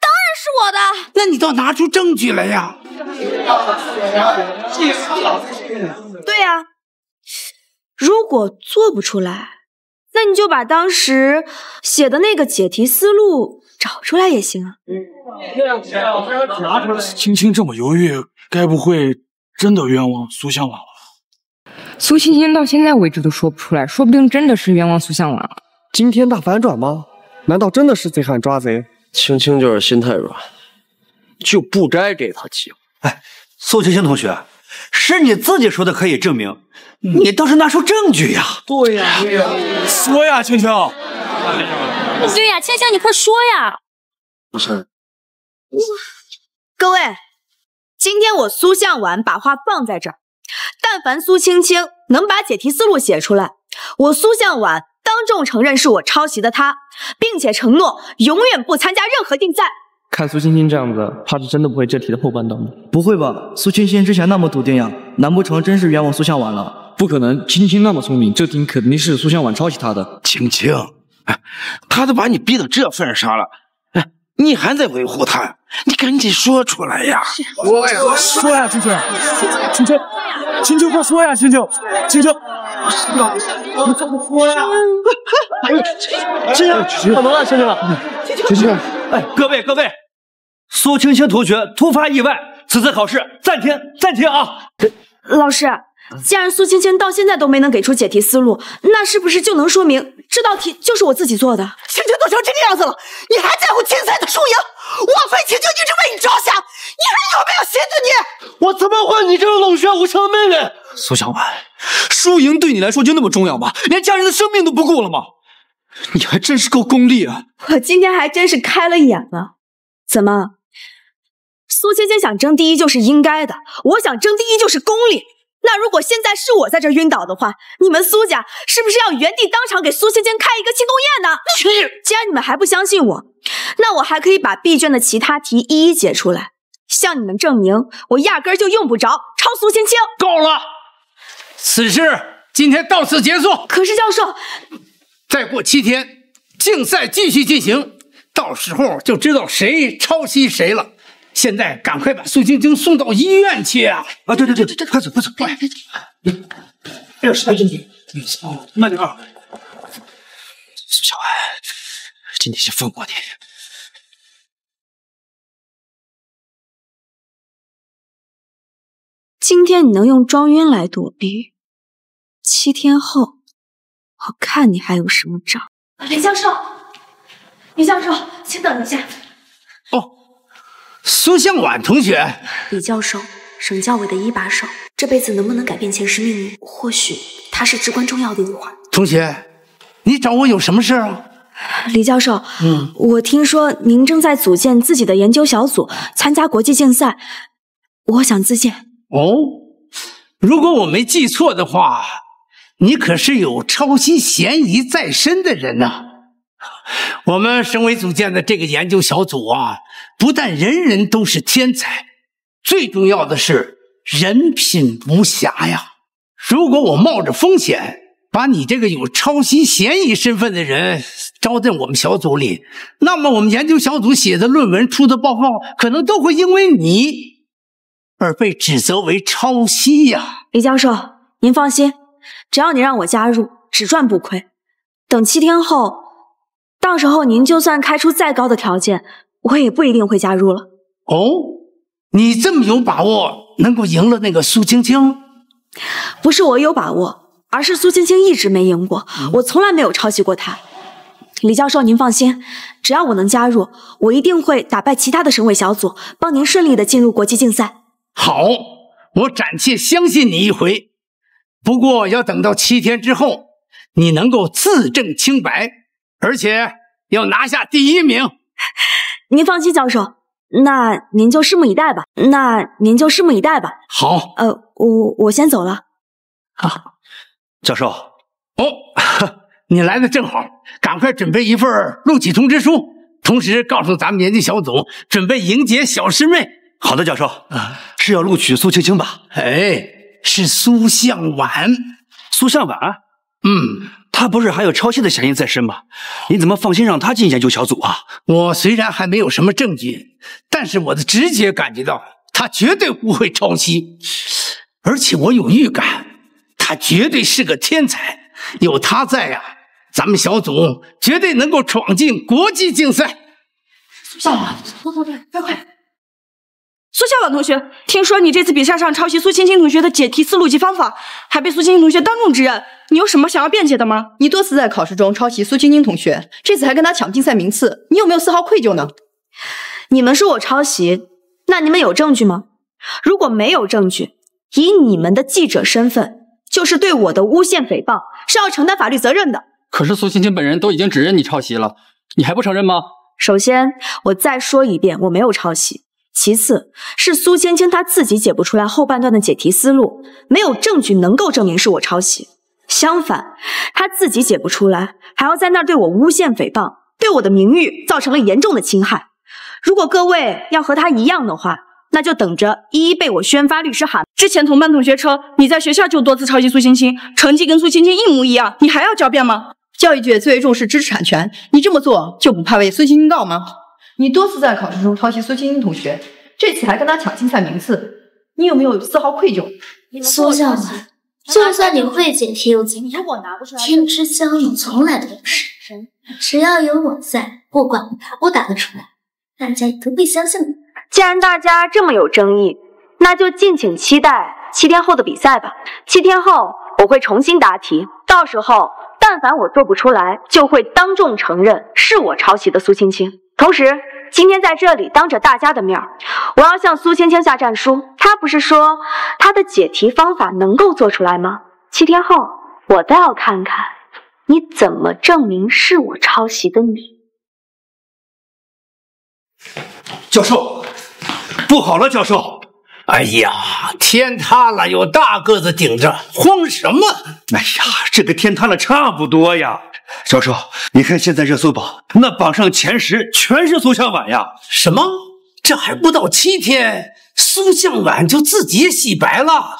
当然是我的。那你倒拿出证据来呀！对呀，如果做不出来，那你就把当时写的那个解题思路找出来也行啊。青青这么犹豫，该不会真的冤枉苏向晚了？苏青青到现在为止都说不出来，说不定真的是冤枉苏向晚了。今天大反转吗？难道真的是贼喊抓贼？青青就是心太软，就不该给他机会。哎，苏青青同学，是你自己说的可以证明，你倒是拿出证据呀！对呀，说呀，青青。对呀，青青，你快说呀！不是，各位，今天我苏向晚把话放在这儿，但凡苏青青能把解题思路写出来，我苏向晚当众承认是我抄袭的他，并且承诺永远不参加任何竞赛。看苏青青这样子，怕是真的不会这题的后半段吧？不会吧？苏青青之前那么笃定呀，难不成真是冤枉苏向晚了？不可能，青青那么聪明，这题肯定是苏向晚抄袭他的。青青，他都把你逼到这份上了，你还在维护他？你赶紧说出来呀！说呀，青青，青青，青青，快说呀，青青，青青，你怎么说呀？青青，怎么了，青青？青青，哎，各位，苏青青同学突发意外，此次考试暂停啊！老师，既然苏青青到现在都没能给出解题思路，那是不是就能说明这道题就是我自己做的？青青都成这个样子了，你还在乎竞赛的输赢？枉费青青一直为你着想，你还有没有心思你？我怎么会你这个冷血无情的妹妹？苏向晚，输赢对你来说就那么重要吗？连家人的生命都不顾了吗？你还真是够功利啊！我今天还真是开了眼了。怎么，苏青青想争第一就是应该的，我想争第一就是功利。那如果现在是我在这晕倒的话，你们苏家是不是要原地当场给苏青青开一个庆功宴呢？既然你们还不相信我，那我还可以把闭卷的其他题一一解出来，向你们证明我压根儿就用不着抄苏青青。够了，此事今天到此结束。可是教授，再过7天，竞赛继续进行，到时候就知道谁抄袭谁了。现在赶快把苏青青送到医院去啊！啊，对，快走，快！还有10分钟，慢点啊！苏小安，今天先放过你。今天你能用装晕来躲避，7天后，我看你还有什么招。李教授，请等一下。苏向晚同学，李教授，省教委的一把手，这辈子能不能改变前世命运，或许他是至关重要的一环。同学，你找我有什么事啊？李教授，我听说您正在组建自己的研究小组，参加国际竞赛，我想自荐。哦，如果我没记错的话，你可是有抄袭嫌疑在身的人呐。我们省委组建的这个研究小组啊，不但人人都是天才，最重要的是人品无瑕呀。如果我冒着风险把你这个有抄袭嫌疑身份的人招进我们小组里，那么我们研究小组写的论文、出的报告，可能都会因为你而被指责为抄袭呀。李教授，您放心，只要你让我加入，只赚不亏。等7天后，到时候您就算开出再高的条件，我也不一定会加入了。哦，你这么有把握能够赢了那个苏青青？不是我有把握，而是苏青青一直没赢过，我从来没有抄袭过她。李教授，您放心，只要我能加入，我一定会打败其他的省委小组，帮您顺利的进入国际竞赛。好，我暂且相信你一回，不过要等到7天之后，你能够自证清白，而且要拿下第1名。您放心，教授，那您就拭目以待吧。好，我先走了。好，教授。哦，你来的正好，赶快准备一份录取通知书，同时告诉咱们研究小组准备迎接小师妹。好的，教授。是要录取苏青青吧？哎，是苏向晚。苏向晚？他不是还有抄袭的嫌疑在身吗？你怎么放心让他进研究小组啊？我虽然还没有什么证据，但是我的直觉感觉到他绝对不会抄袭，而且我有预感，他绝对是个天才。有他在呀，咱们小组绝对能够闯进国际竞赛。苏向晚，快！苏向晚同学，听说你这次比赛上抄袭苏青青同学的解题思路及方法，还被苏青青同学当众指认，你有什么想要辩解的吗？你多次在考试中抄袭苏青青同学，这次还跟他抢竞赛名次，你有没有丝毫愧疚呢？你们说我抄袭，那你们有证据吗？如果没有证据，以你们的记者身份，就是对我的诬陷诽谤，是要承担法律责任的。可是苏青青本人都已经指认你抄袭了，你还不承认吗？首先，我再说一遍，我没有抄袭。其次，是苏青青她自己解不出来后半段的解题思路，没有证据能够证明是我抄袭。相反，她自己解不出来，还要在那儿对我诬陷诽谤，对我的名誉造成了严重的侵害。如果各位要和她一样的话，那就等着一一被我宣发律师函。之前同班同学称你在学校就多次抄袭苏青青，成绩跟苏青青一模一样，你还要狡辩吗？教育界最为重视知识产权，你这么做就不怕为苏青青告吗？你多次在考试中抄袭苏青青同学，这次还跟他抢竞赛名次，你有没有丝毫愧疚？苏向晚，就算你会解题又怎么样？天之骄女从来都不是，只要有我在，不管我答不答得出来，大家也都会相信的。既然大家这么有争议，那就敬请期待7天后的比赛吧。7天后我会重新答题，到时候但凡我做不出来，就会当众承认是我抄袭的苏青青。同时，今天在这里当着大家的面，我要向苏青青下战书。她不是说她的解题方法能够做出来吗？7天后，我倒要看看你怎么证明是我抄袭的你。教授，不好了，教授！哎呀，天塌了，有大个子顶着，慌什么？哎呀，这个天塌了差不多呀。教授，你看现在热搜榜，那榜上前10全是苏向晚呀。什么？这还不到7天，苏向晚就自己洗白了？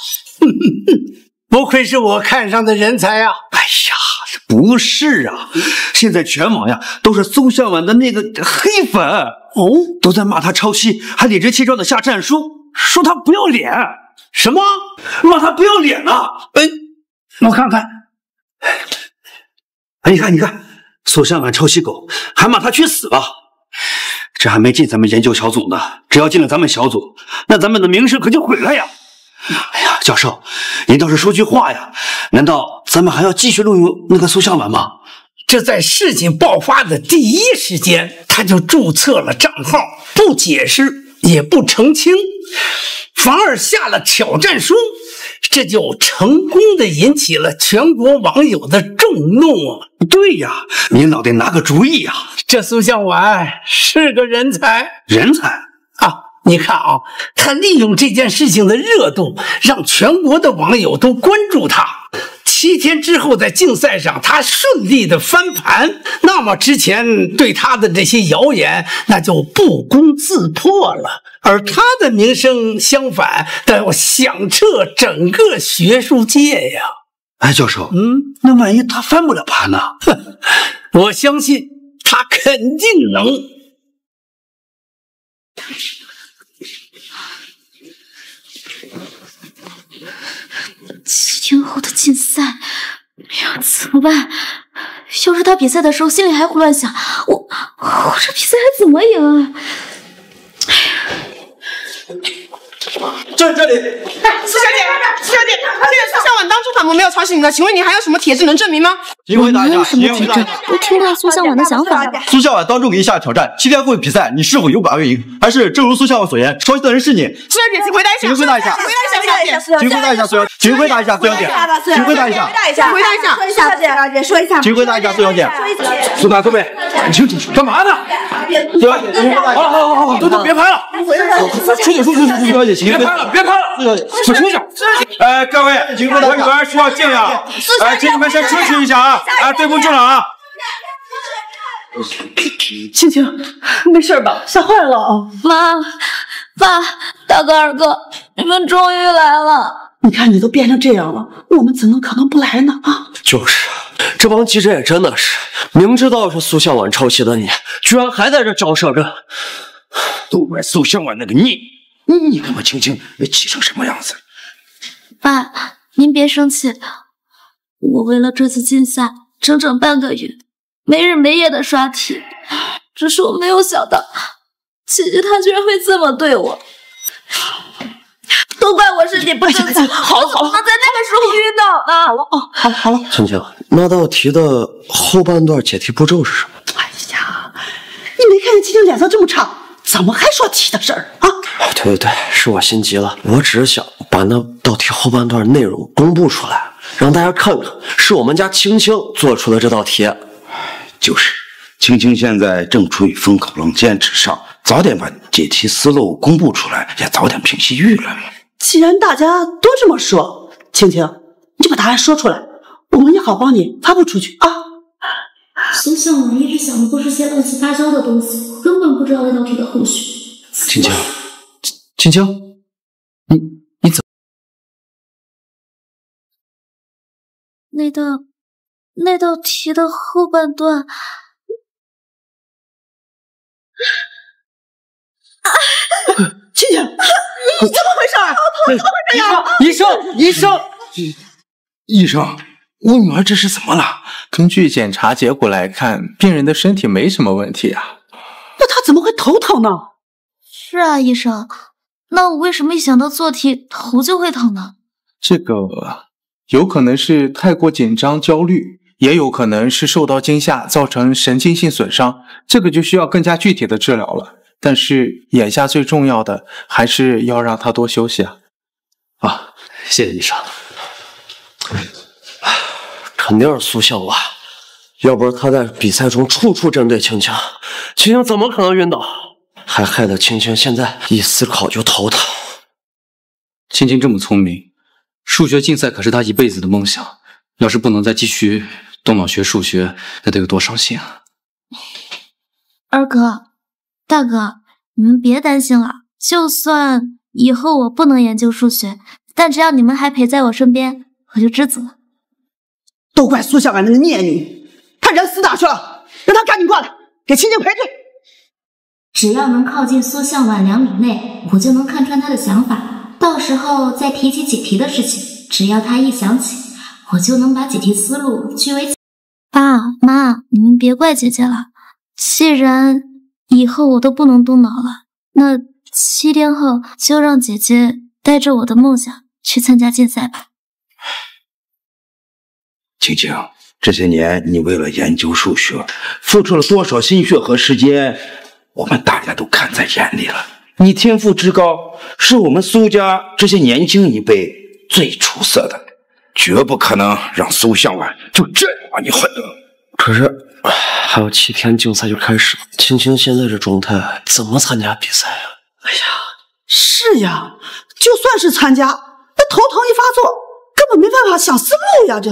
不愧是我看上的人才啊！哎呀，不是啊，现在全网呀都是苏向晚的那个黑粉哦，都在骂他抄袭，还理直气壮的下战书，说他不要脸。什么？骂他不要脸呢？我看看。你看，苏向晚抄袭狗，还骂他去死吧。这还没进咱们研究小组呢，只要进了咱们小组，那咱们的名声可就毁了呀。哎呀，教授，您倒是说句话呀！难道咱们还要继续录用那个苏向晚吗？这在事情爆发的第一时间，他就注册了账号，不解释也不澄清，反而下了挑战书，这就成功的引起了全国网友的众怒啊！对呀，您老得拿个主意啊！这苏向晚是个人才，人才啊！你看啊，他利用这件事情的热度，让全国的网友都关注他。7天之后，在竞赛上他顺利的翻盘，那么之前对他的这些谣言，那就不攻自破了。而他的名声相反，但要响彻整个学术界呀！哎，教授，那万一他翻不了盘呢？哼，我相信他肯定能。7天后的竞赛要怎么办？要是他比赛的时候心里还胡乱想，我这比赛还怎么赢啊？这里，苏小姐，这个苏小婉当初反驳没有抄袭你的，请问你还有什么帖子能证明吗？请回答一下，请回答一下。我听到苏小婉的想法。苏小婉当众给你下挑战，7天后的比赛，你是否有把握赢？还是正如苏小婉所言，抄袭的人是你？苏小姐，请回答一下。请回答一下。请回答一下，苏小姐。请回答一下，苏小姐。请回答一下。回答一下。说一下，苏小姐，说一下。请回答一下，苏小姐。苏大各位，看清楚，干嘛呢？苏小姐，请回答一下。好，都别拍了。苏小姐，请别拍了，别拍了。苏小姐，我听一下。各位，我女儿需要静养。请你们先出去一下啊！对不住了啊。青青，没事吧？吓坏了啊！妈、爸、大哥、二哥，你们终于来了。你看你都变成这样了，我们怎么可能不来呢？啊！就是，这帮记者也真的是，明知道是苏向晚抄袭的你，居然还在这招摄着。都怪苏向晚那个你看我青青气成什么样子？爸，您别生气，我为了这次竞赛，整整半个月，没日没夜的刷题，只是我没有想到，姐姐她居然会这么对我。都怪我身体不正常，好了，我在那个时候晕倒呢。好了，青青，那道题的后半段解题步骤是什么？哎呀，你没看见青青脸色这么差，怎么还说题的事儿啊？对，是我心急了，我只是想把那道题后半段内容公布出来，让大家看看是我们家青青做出的这道题。就是，青青现在正处于风口浪尖之上，早点把解题思路公布出来，也早点平息舆论。既然大家都这么说，青青，你就把答案说出来，我们也好帮你发布出去啊。苏向晚一直想的都是些乱七八糟的东西，我根本不知道那道题的后续。青青，你怎么？那道题的后半段。青青，你怎么回事？头怎么会这样？医生，我女儿这是怎么了？根据检查结果来看，病人的身体没什么问题啊。那她怎么会头疼呢？是啊，医生，那我为什么一想到做题头就会疼呢？这个有可能是太过紧张焦虑，也有可能是受到惊吓造成神经性损伤，这个就需要更加具体的治疗了。但是眼下最重要的还是要让他多休息啊！谢谢医生。肯定是苏向晚，要不是他在比赛中处处针对青青，青青怎么可能晕倒？还害得青青现在一思考就头疼。青青这么聪明，数学竞赛可是她一辈子的梦想，要是不能再继续动脑学数学，那得有多伤心啊！二哥。大哥，你们别担心了，就算以后我不能研究数学，但只要你们还陪在我身边，我就知足了。都怪苏小婉那个孽女，她人死哪去了？让她赶紧过来，给青青赔罪。只要能靠近苏向晚2米内，我就能看穿她的想法，到时候再提起解题的事情，只要她一想起，我就能把解题思路据为。爸妈，你们别怪姐姐了，既然以后我都不能动脑了，那7天后就让姐姐带着我的梦想去参加竞赛吧。青青，这些年你为了研究数学，付出了多少心血和时间，我们大家都看在眼里了。你天赋之高，是我们苏家这些年轻一辈最出色的，绝不可能让苏向晚就这样把你毁了。可是还有7天竞赛就开始了，青青现在这状态怎么参加比赛啊？哎呀，是呀，就算是参加，那头疼一发作，根本没办法想思路呀！这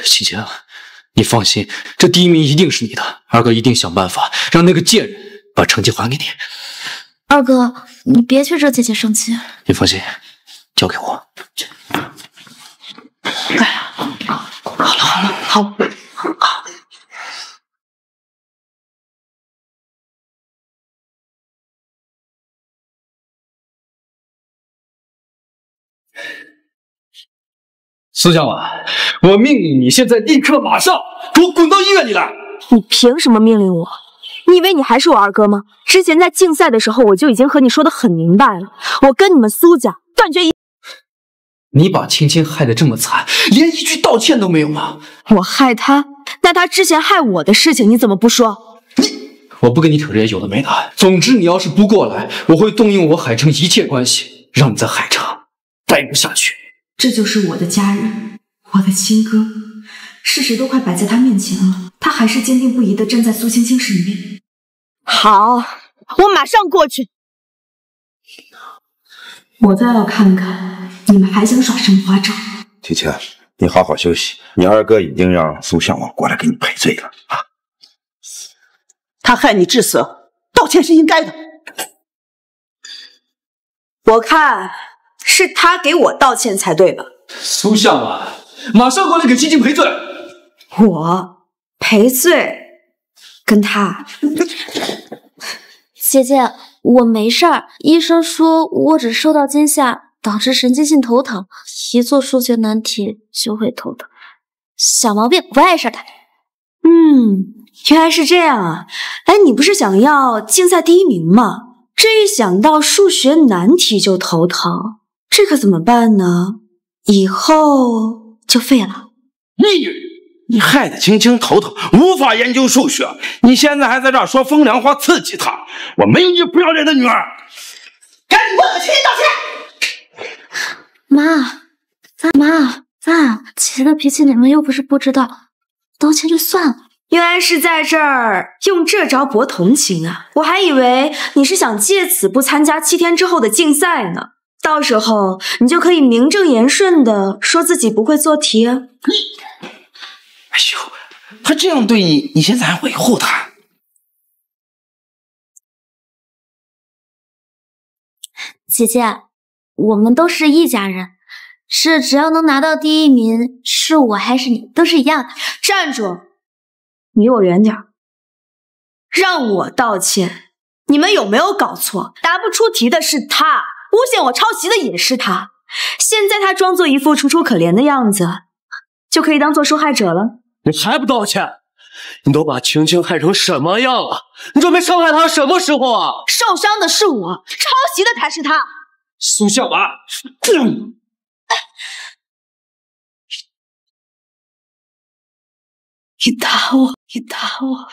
青青，你放心，这第1名一定是你的，二哥一定想办法让那个贱人把成绩还给你。二哥，你别去惹姐姐生气。你放心，交给我。哎呀，好了，好。苏向晚，我命令你现在立刻马上给我滚到医院里来！你凭什么命令我？你以为你还是我二哥吗？之前在竞赛的时候，我就已经和你说的很明白了，我跟你们苏家断绝一。你把青青害得这么惨，连一句道歉都没有吗？我害他，那他之前害我的事情你怎么不说？我不跟你扯这些有的没的。总之，你要是不过来，我会动用我海城一切关系，让你在海城待不下去。这就是我的家人，我的亲哥，事实都快摆在他面前了，他还是坚定不移地站在苏青青这一边。好，我马上过去。我倒要看看你们还想耍什么花招。提前，你好好休息，你二哥已经让苏向往过来给你赔罪了啊！他害你致死，道歉是应该的。我看是他给我道歉才对吧？苏向晚，马上过来给青青赔罪。我赔罪？跟他？姐姐，我没事儿，医生说我只受到惊吓，导致神经性头疼，一做数学难题就会头疼，小毛病，不碍事的。原来是这样啊！哎，你不是想要竞赛第1名吗？这一想到数学难题就头疼，这可怎么办呢？以后就废了。你害得青青头疼，无法研究数学，你现在还在这儿说风凉话刺激她，我没有你不要脸的女儿！赶紧为我亲道歉！妈，姐姐的脾气你们又不是不知道，道歉就算了。原来是在这儿用这招博同情啊！我还以为你是想借此不参加7天之后的竞赛呢，到时候你就可以名正言顺的说自己不会做题啊。哎呦，他这样对你，你现在还维护他？姐姐，我们都是一家人，只要能拿到第1名，是我还是你都是一样的。站住！离我远点！让我道歉，你们有没有搞错？答不出题的是他，诬陷我抄袭的也是他。现在他装作一副楚楚可怜的样子，就可以当做受害者了。你还不道歉？你都把青青害成什么样了？你准备伤害她什么时候啊？受伤的是我，抄袭的才是他。苏向晚，你打我！你打我！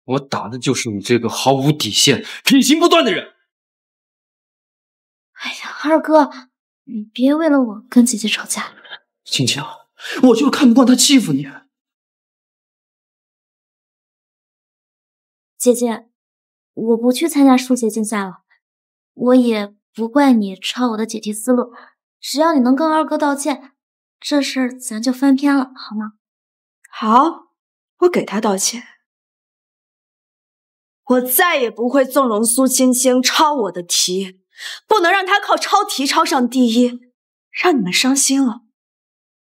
我打的就是你这个毫无底线、品行不端的人。哎呀，二哥，你别为了我跟姐姐吵架。青青，我就是看不惯她欺负你。姐姐，我不去参加数学竞赛了，我也不怪你抄我的解题思路，只要你能跟二哥道歉，这事儿咱就翻篇了，好吗？好，我给他道歉。我再也不会纵容苏青青抄我的题，不能让她靠抄题抄上第1，让你们伤心了。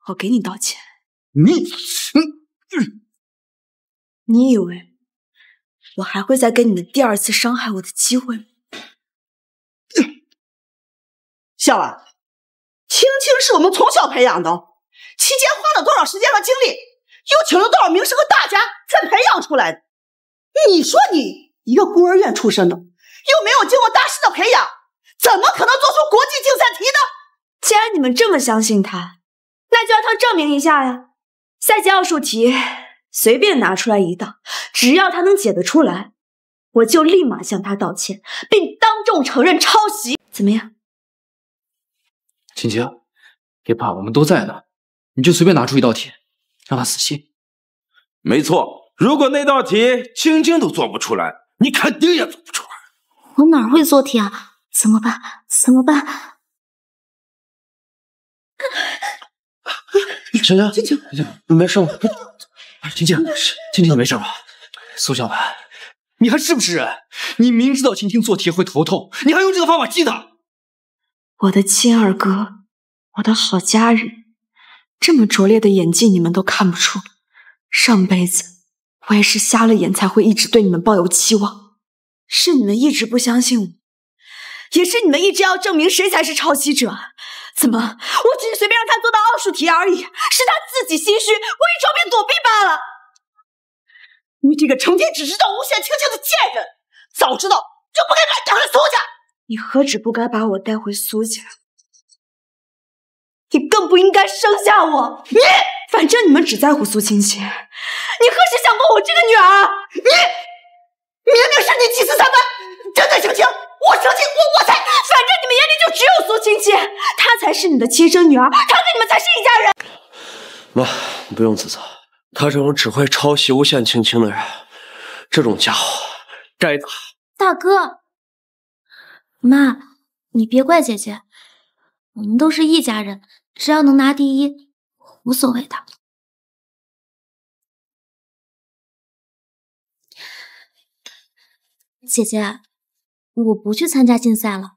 我给你道歉。你以为我还会再给你们第2次伤害我的机会吗？笑儿，青青是我们从小培养的，期间花了多少时间和精力，又请了多少名师和大家才培养出来的。你说你一个孤儿院出身的，又没有经过大师的培养，怎么可能做出国际竞赛题呢？既然你们这么相信他，那就让他证明一下呀。赛季奥数题随便拿出来一道，只要他能解得出来，我就立马向他道歉，并当众承认抄袭。怎么样？青青，别怕，我们都在呢。你就随便拿出一道题，让他死心。没错，如果那道题青青都做不出来，你肯定也做不出来。我哪会做题啊？怎么办？怎么办？青青，没事吗？青青，你没事吧？苏小婉，你还是不是人？你明知道青青做题会头痛，你还用这个方法激他？我的亲二哥，我的好家人，这么拙劣的演技你们都看不出，上辈子我也是瞎了眼才会一直对你们抱有期望，是你们一直不相信我，也是你们一直要证明谁才是抄袭者。怎么，我只是随便让他做道奥数题而已，是他自己心虚，故意装病躲避罢了。你这个成天只知道诬陷青青的贱人，早知道就不该把你带回苏家。你何止不该把我带回苏家，你更不应该生下我。你，反正你们只在乎苏青青，你何时想过我这个女儿？你明明是你七思三番，针对青青，我生气，我才……反正你们眼里就只有苏青青，她才是你的亲生女儿，她跟你们才是一家人。妈，你不用自责，他这种只会抄袭诬陷青青的人，这种家伙该打。大哥，妈，你别怪姐姐，我们都是一家人，只要能拿第一，无所谓的。姐姐，我不去参加竞赛了，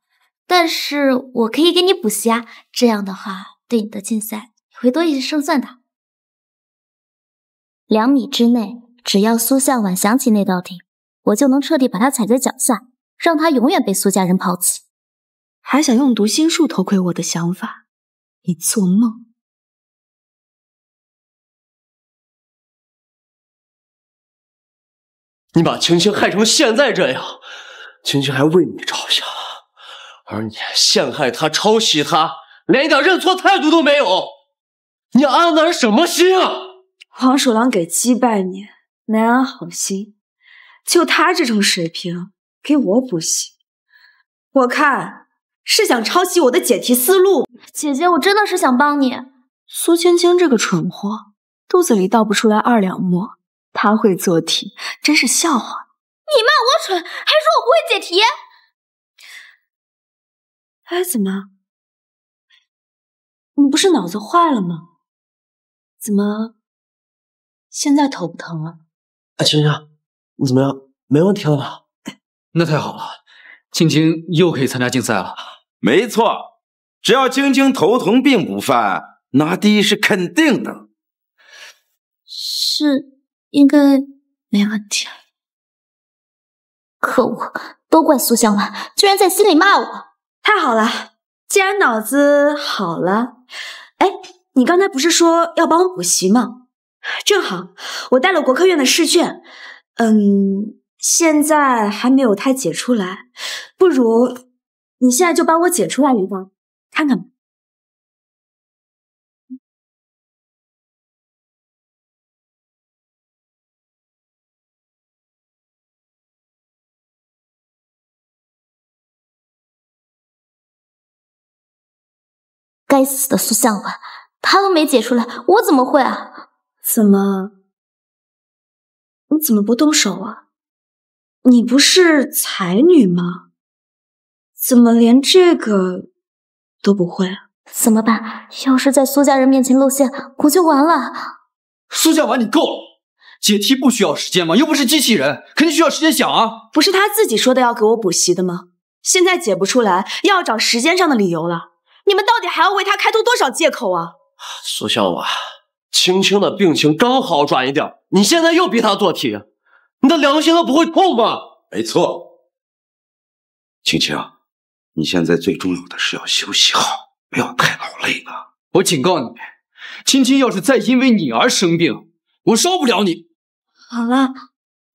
但是我可以给你补习啊，这样的话对你的竞赛会多一些胜算的。2米之内，只要苏向晚想起那道题，我就能彻底把他踩在脚下，让他永远被苏家人抛弃。还想用读心术偷窥我的想法？你做梦！你把青青害成现在这样，青青还为你着想，而你陷害她、抄袭她，连一点认错态度都没有，你安的是什么心啊？黄鼠狼给鸡拜年，难安好心。就他这种水平，给我补习，我看是想抄袭我的解题思路。姐姐，我真的是想帮你。苏青青这个蠢货，肚子里倒不出来2两沫，她会做题，真是笑话。你骂我蠢，还说我不会解题？哎，怎么？你不是脑子坏了吗？怎么现在头不疼了？哎，青青，你怎么样？没问题了吧？那太好了，青青又可以参加竞赛了。没错，只要青青头疼病不犯，拿第一是肯定的。是，应该没问题。可恶，都怪苏向晚，居然在心里骂我。太好了，既然脑子好了，哎，你刚才不是说要帮我补习吗？正好，我带了国科院的试卷，现在还没有太解出来，不如你现在就帮我解出来一道，看看吧。该死的苏向晚，他都没解出来，我怎么会啊？怎么？你怎么不动手啊？你不是才女吗？怎么连这个都不会啊？怎么办？要是在苏家人面前露馅，我就完了。苏向晚，你够了！解题不需要时间吗？又不是机器人，肯定需要时间想啊。不是他自己说的要给我补习的吗？现在解不出来，又要找时间上的理由了。你们到底还要为他开出多少借口啊？苏向晚，青青的病情刚好转一点，你现在又逼他做题，你的良心都不会痛吗？没错，青青，你现在最重要的是要休息好，不要太劳累了。我警告你，青青要是再因为你而生病，我饶不了你。好了，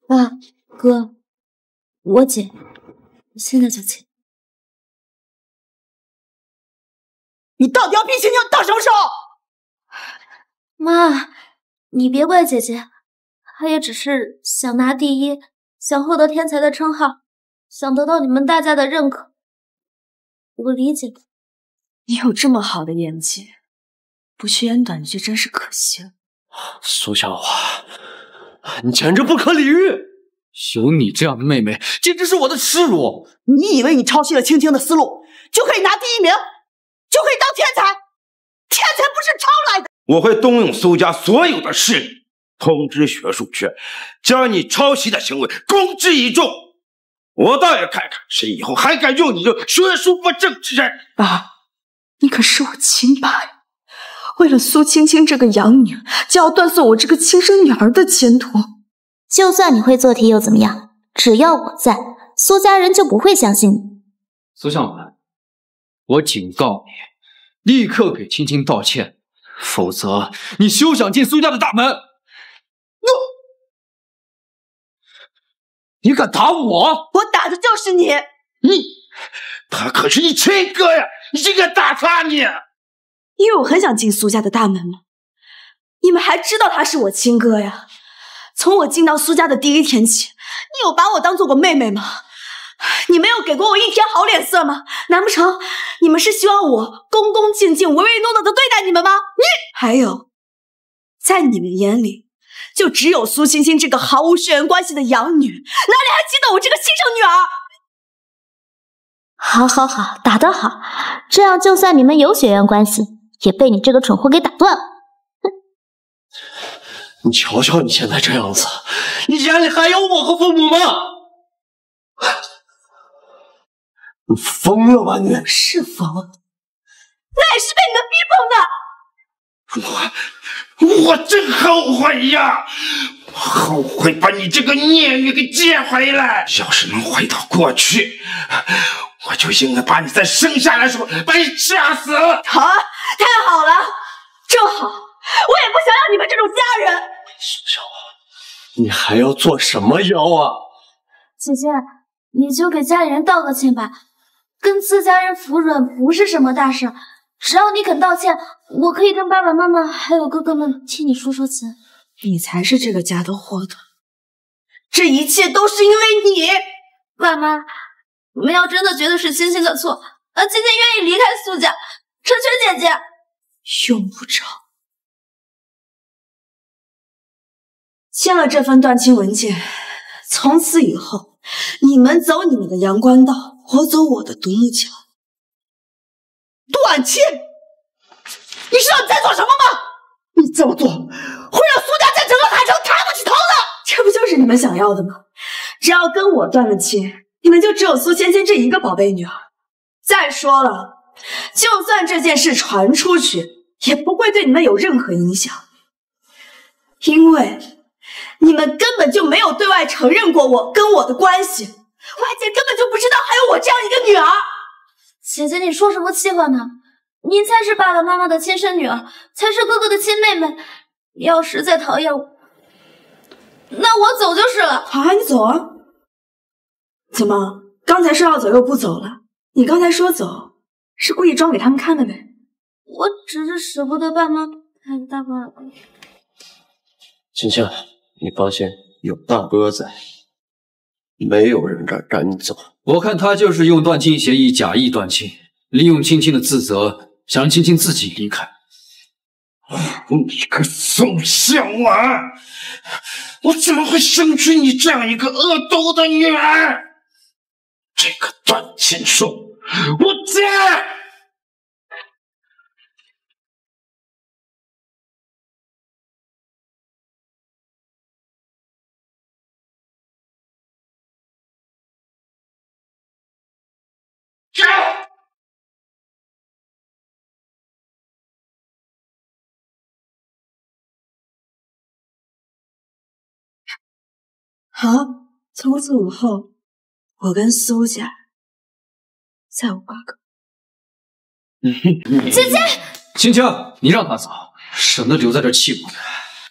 爸哥，我解，我现在就解。你到底要逼青青到什么时候？妈，你别怪姐姐，她也只是想拿第一，想获得天才的称号，想得到你们大家的认可。我理解。你有这么好的演技，不去演短剧真是可惜了。苏向晚，你简直不可理喻！有你这样的妹妹，简直是我的耻辱！你以为你抄袭了青青的思路，就可以拿第一名，就可以当天才？天才不是抄来的！我会动用苏家所有的势力，通知学术圈，将你抄袭的行为公之于众。我倒要看看谁以后还敢用你这学术不正之人。爸，你可是我亲爸呀！为了苏青青这个养女，就要断送我这个亲生女儿的前途。就算你会做题又怎么样？只要我在，苏家人就不会相信你。苏向晚，我警告你，立刻给青青道歉，否则你休想进苏家的大门。你敢打我？我打的就是你！他可是你亲哥呀，你竟敢打他你！因为我很想进苏家的大门嘛。你们还知道他是我亲哥呀？从我进到苏家的第一天起，你有把我当做过妹妹吗？你没有给过我一天好脸色吗？难不成你们是希望我恭恭敬敬、唯唯诺诺的对待你们吗？还有，在你们眼里，就只有苏青青这个毫无血缘关系的养女，哪里还记得我这个亲生女儿？好好好，打得好，这样就算你们有血缘关系，也被你这个蠢货给打断了。你瞧瞧你现在这样子，你眼里还有我和父母吗？你疯了吧你？是疯，那也是被你们逼疯的。我真后悔呀！后悔把你这个孽女给接回来。要是能回到过去，我就应该把你在生下来的时候把你掐死。好啊，太好了，正好，我也不想要你们这种家人。苏小婉，你还要做什么妖啊？姐姐，你就给家里人道个歉吧，跟自家人服软不是什么大事，只要你肯道歉，我可以跟爸爸妈妈还有哥哥们替你说说情。你才是这个家的祸头，这一切都是因为你。爸妈，我们要真的觉得是青青的错，青青愿意离开苏家，成全姐姐。用不着。签了这份断亲文件，从此以后，你们走你们的阳关道，我走我的独木桥。断亲？你知道你在做什么吗？你这么做会让苏家在整个海城抬不起头的。这不就是你们想要的吗？只要跟我断了亲，你们就只有苏芊芊这一个宝贝女儿。再说了，就算这件事传出去，也不会对你们有任何影响，因为你们根本就没有对外承认过我跟我的关系，外界根本就不知道还有我这样一个女儿。姐姐，你说什么气话呢？您才是爸爸妈妈的亲生女儿，才是哥哥的亲妹妹。你要实在讨厌我，那我走就是了。好啊，你走啊。怎么，刚才说要走又不走了？你刚才说走，是故意装给他们看的呗？我只是舍不得爸妈还有大爸。青青，你放心，有大哥在，没有人敢赶你走。我看他就是用断亲协议假意断亲，利用青青的自责，想让青青自己离开。你个宋向晚，我怎么会生出你这样一个恶毒的女儿？这个断亲术，我接！好，从此以后，我跟苏家再无瓜葛。姐姐，青青，你让他走，省得留在这儿气我。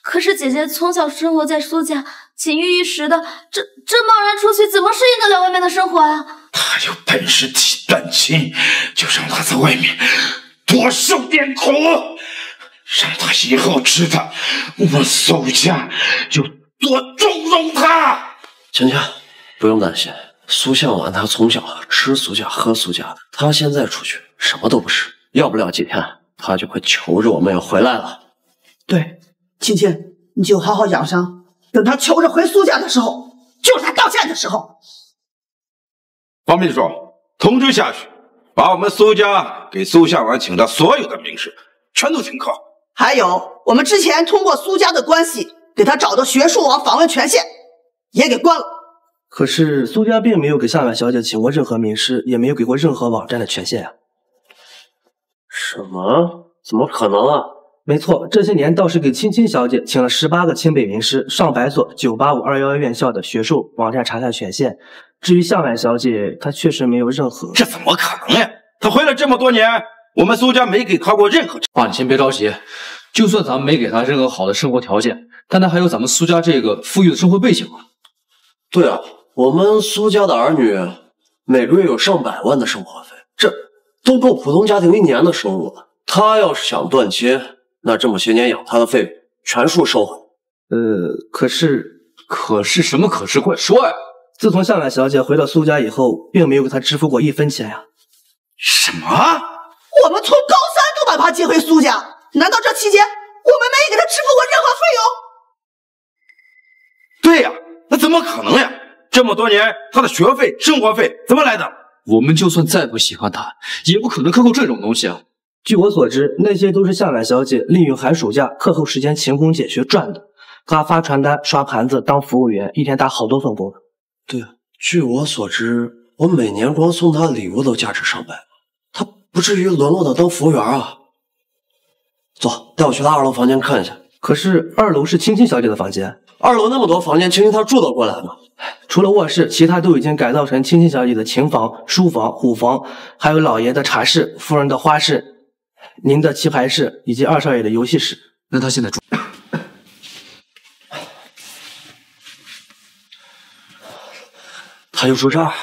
可是姐姐从小生活在苏家，锦衣玉食的，这贸然出去，怎么适应得了外面的生活啊？他有本事提断亲，就让他在外面多受点苦，让他以后知道我们苏家有多纵容他。青青，不用担心，苏向晚他从小吃苏家喝苏家的，他现在出去什么都不是，要不了几天他就会求着我们要回来了。对，青青，你就好好养伤，等他求着回苏家的时候，就是他道歉的时候。方秘书，通知下去，把我们苏家给苏向晚请的所有的名士全都请客。还有，我们之前通过苏家的关系给他找的学术网访问权限也给关了。可是苏家并没有给夏婉小姐请过任何名师，也没有给过任何网站的权限啊。什么？怎么可能啊？没错，这些年倒是给青青小姐请了18个清北名师、上百所985、211院校的学术网站查看权限。至于向晚小姐，她确实没有任何……这怎么可能呀？她回来这么多年，我们苏家没给她过任何……爸，你先别着急，就算咱们没给她任何好的生活条件，但她还有咱们苏家这个富裕的生活背景啊。对啊，我们苏家的儿女每个月有上百万的生活费，这都够普通家庭1年的收入了。她要是想断亲，那这么些年养她的费用全数收回。可是什么？可是快说呀！自从向晚小姐回到苏家以后，并没有给她支付过1分钱呀。什么？我们从高3都把她接回苏家，难道这期间我们没给她支付过任何费用？对呀，那怎么可能呀？这么多年，她的学费、生活费怎么来的？我们就算再不喜欢她，也不可能克扣这种东西啊。据我所知，那些都是向晚小姐利用寒暑假课后时间勤工俭学赚的。她发传单、刷盘子、当服务员，一天打好多份工。对，据我所知，我每年光送她礼物都价值上百万，她不至于沦落到当服务员啊。走，带我去她2楼房间看一下。可是2楼是青青小姐的房间，2楼那么多房间，青青她住得过来吗？除了卧室，其他都已经改造成青青小姐的琴房、书房、虎房，还有老爷的茶室、夫人的花室、您的棋牌室以及2少爷的游戏室。那他现在住？他就住这儿？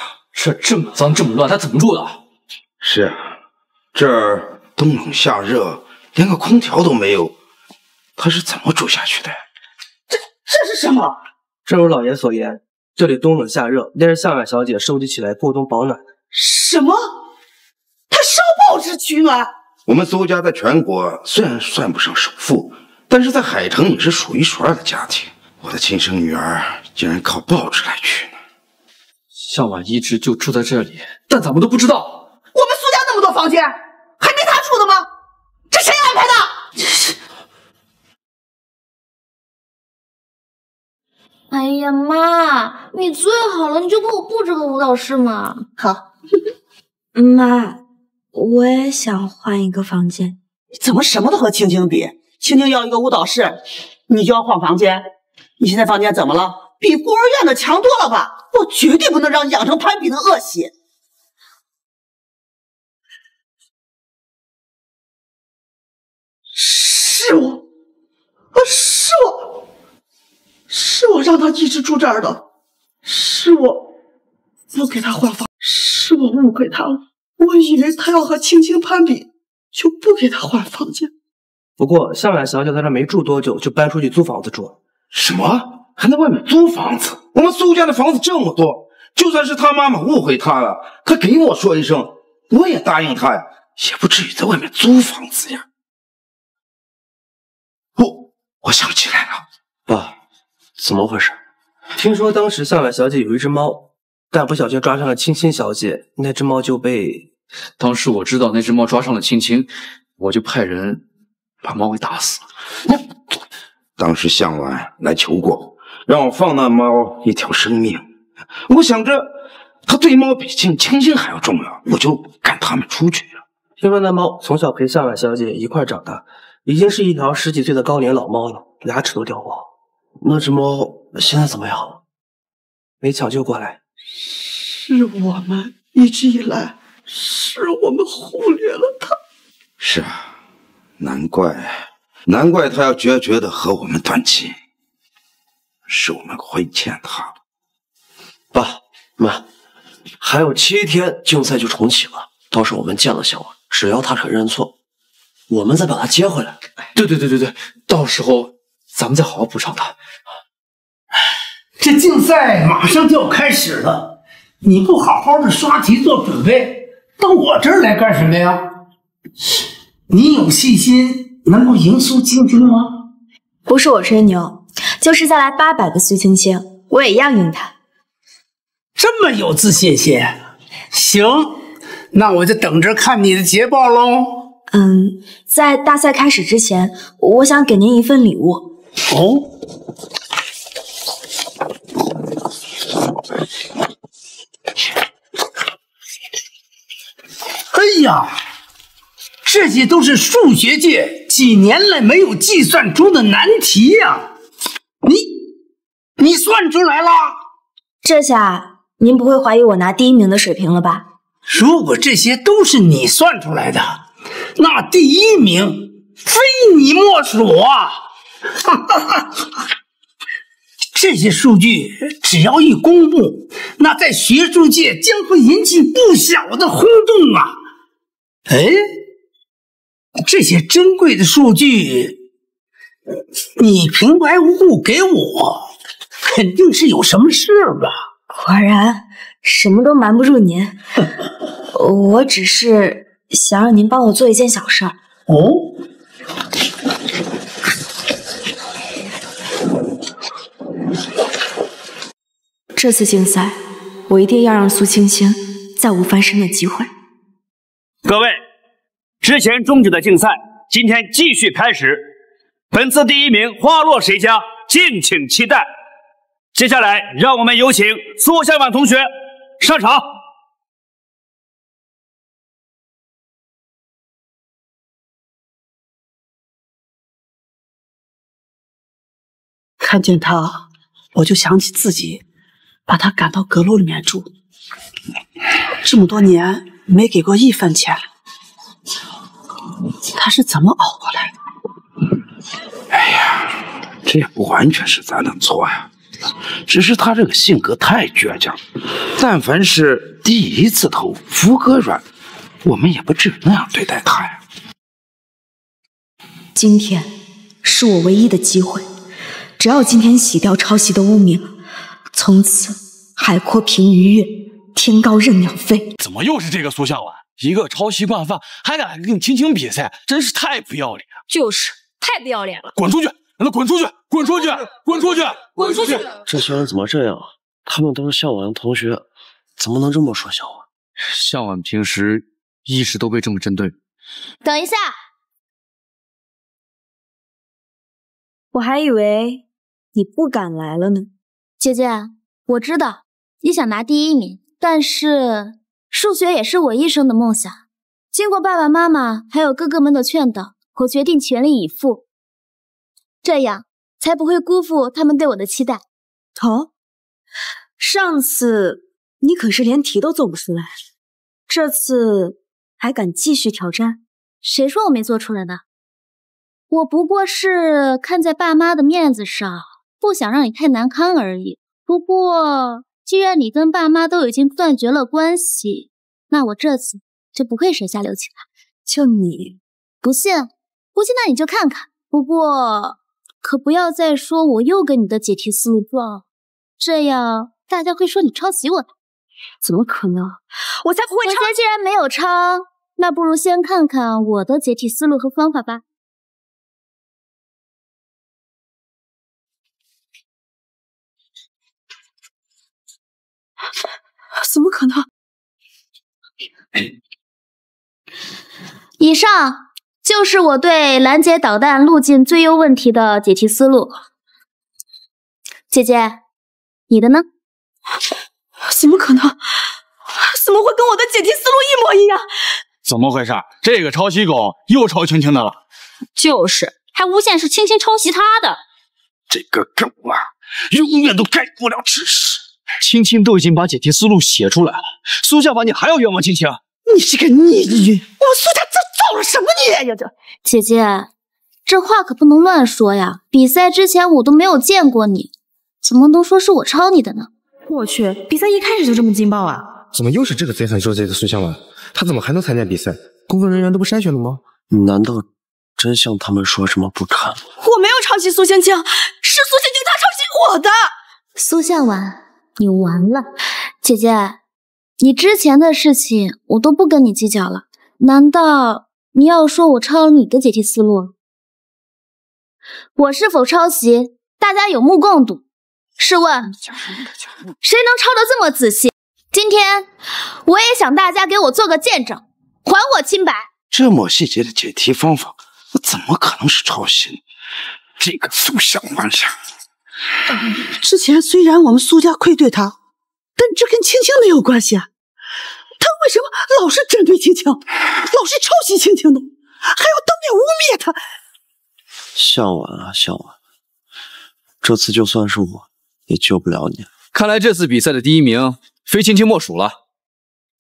这么脏这么乱，他怎么住的？是啊，这儿冬冷夏热，连个空调都没有，他是怎么住下去的？这是什么？正如老爷所言，这里冬冷夏热，那是向晚小姐收集起来过冬保暖的。什么？他烧报纸取暖？我们苏家在全国虽然算不上首富，但是在海城也是数1数2的家庭。我的亲生女儿竟然靠报纸来取暖。向晚一直就住在这里，但咱们都不知道。我们苏家那么多房间，还没他住的吗？这谁安排的？哎呀妈，你最好了，你就给我布置个舞蹈室嘛。好。妈，我也想换一个房间。怎么什么都和青青比？青青要一个舞蹈室，你就要换房间？你现在房间怎么了？比孤儿院的强多了吧？我绝对不能让你养成攀比的恶习。是我让他一直住这儿的，是我不给他换房，是我误会他了。我以为他要和青青攀比，就不给他换房间。不过向晚小姐在这没住多久，就搬出去租房子住了。什么？还在外面租房子？我们苏家的房子这么多，就算是他妈妈误会他了，他给我说一声，我也答应他呀，也不至于在外面租房子呀。我想起来了，爸，怎么回事？听说当时向晚小姐有一只猫，但不小心抓伤了青青小姐，那只猫就被……当时我知道那只猫抓伤了青青，我就派人把猫给打死了。当时向晚来求过，让我放那猫一条生命。我想着他对猫比青青还要重要，我就赶他们出去了。听说那猫从小陪向晚小姐一块长大，已经是一条10几岁的高龄老猫了，牙齿都掉光。那只猫现在怎么样？没抢救过来。是我们一直以来，是我们忽略了它。是啊，难怪他要决绝的和我们断亲，是我们亏欠他了。爸妈，还有7天竞赛就重启了，到时候我们见了向晚，只要他肯认错，我们再把他接回来。对，到时候咱们再好好补偿他。这竞赛马上就要开始了，你不好好的刷题做准备，到我这儿来干什么呀？你有信心能够赢苏青青吗？不是我吹牛，就是再来800个苏青青，我也一样赢他。这么有自信心？行，那我就等着看你的捷报喽。在大赛开始之前，我想给您一份礼物。哦，呀，这些都是数学界几年来没有计算出的难题呀！你算出来了？这下您不会怀疑我拿第1名的水平了吧？如果这些都是你算出来的，那第1名非你莫属啊！这些数据只要一公布，那在学术界将会引起不小的轰动啊！哎，这些珍贵的数据，你平白无故给我，肯定是有什么事吧？果然，什么都瞒不住您。我只是想让您帮我做一件小事儿。哦。这次竞赛，我一定要让苏青青再无翻身的机会。各位，之前终止的竞赛，今天继续开始。本次第1名花落谁家，敬请期待。接下来，让我们有请苏向晚同学上场。看见他，我就想起自己把他赶到阁楼里面住，这么多年没给过1分钱，他是怎么熬过来的？哎呀，这也不完全是咱的错呀，只是他这个性格太倔强，但凡是第一次投服个软，我们也不至于那样对待他呀。今天是我唯一的机会，只要今天洗掉抄袭的污名，从此海阔凭鱼跃，天高任鸟飞。怎么又是这个苏向晚？一个抄袭惯犯，还敢跟你青青比赛，真是太不要脸了！就是太不要脸了！滚出去！让他滚出去！滚出去！滚出去！滚出去！这些人怎么这样啊？他们都是向晚的同学，怎么能这么说向晚？向晚平时一直都被这么针对。等一下，我还以为你不敢来了呢。姐姐，我知道你想拿第1名，但是数学也是我一生的梦想。经过爸爸妈妈还有哥哥们的劝导，我决定全力以赴，这样才不会辜负他们对我的期待。哦，上次你可是连题都做不出来，这次还敢继续挑战？谁说我没做出来的？我不过是看在爸妈的面子上，不想让你太难堪而已。不过既然你跟爸妈都已经断绝了关系，那我这次就不会手下留情了。就你不信那你就看看。不过可不要再说我又跟你的解题思路撞，这样大家会说你抄袭我的。怎么可能？我才不会抄！既然没有抄，那不如先看看我的解题思路和方法吧。怎么可能？以上就是我对拦截导弹路径最优问题的解题思路。姐姐，你的呢？怎么可能？怎么会跟我的解题思路一模一样？怎么回事？这个抄袭狗又抄青青的了？就是，还诬陷是青青抄袭他的。这个狗啊，永远都改不了吃屎。青青都已经把解题思路写出来了，苏向晚你还要冤枉青青？你是个逆女！我苏家这造了什么孽呀？这姐姐，这话可不能乱说呀！比赛之前我都没有见过你，怎么能说是我抄你的呢？我去，比赛一开始就这么劲爆啊！怎么又是这个贼很受罪的苏向晚？他怎么还能参加比赛？工作人员都不筛选了吗？难道真像他们说这么不堪？我没有抄袭苏青青，是苏青青她抄袭我的。苏向晚，你完了！姐姐，你之前的事情我都不跟你计较了，难道你要说我抄了你的解题思路？我是否抄袭，大家有目共睹。试问，谁能抄得这么仔细？今天我也想大家给我做个见证，还我清白。这么细节的解题方法，怎么可能是抄袭呢？这个苏向晚呀！之前虽然我们苏家愧对他，但这跟青青没有关系啊。他为什么老是针对青青，老是抄袭青青的，还要当面污蔑她？向晚啊，向晚，这次就算是我也救不了你。看来这次比赛的第1名非青青莫属了。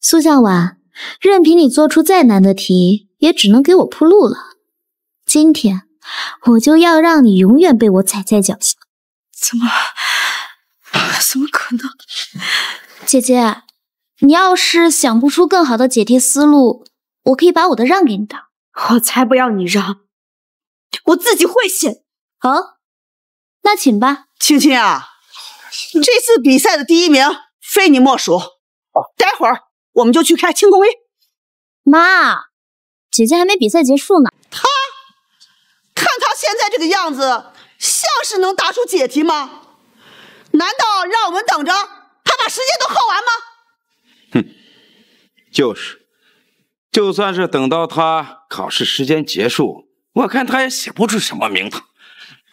苏向晚，任凭你做出再难的题，也只能给我铺路了。今天我就要让你永远被我踩在脚下。怎么可能？姐姐，你要是想不出更好的解题思路，我可以把我的让给你的。我才不要你让，我自己会写。好，那请吧。青青啊，这次比赛的第1名非你莫属。待会儿我们就去开庆功会。妈，姐姐还没比赛结束呢。看他现在这个样子，像是能答出解题吗？难道让我们等着他把时间都耗完吗？哼，就是，就算是等到他考试时间结束，我看他也写不出什么名堂，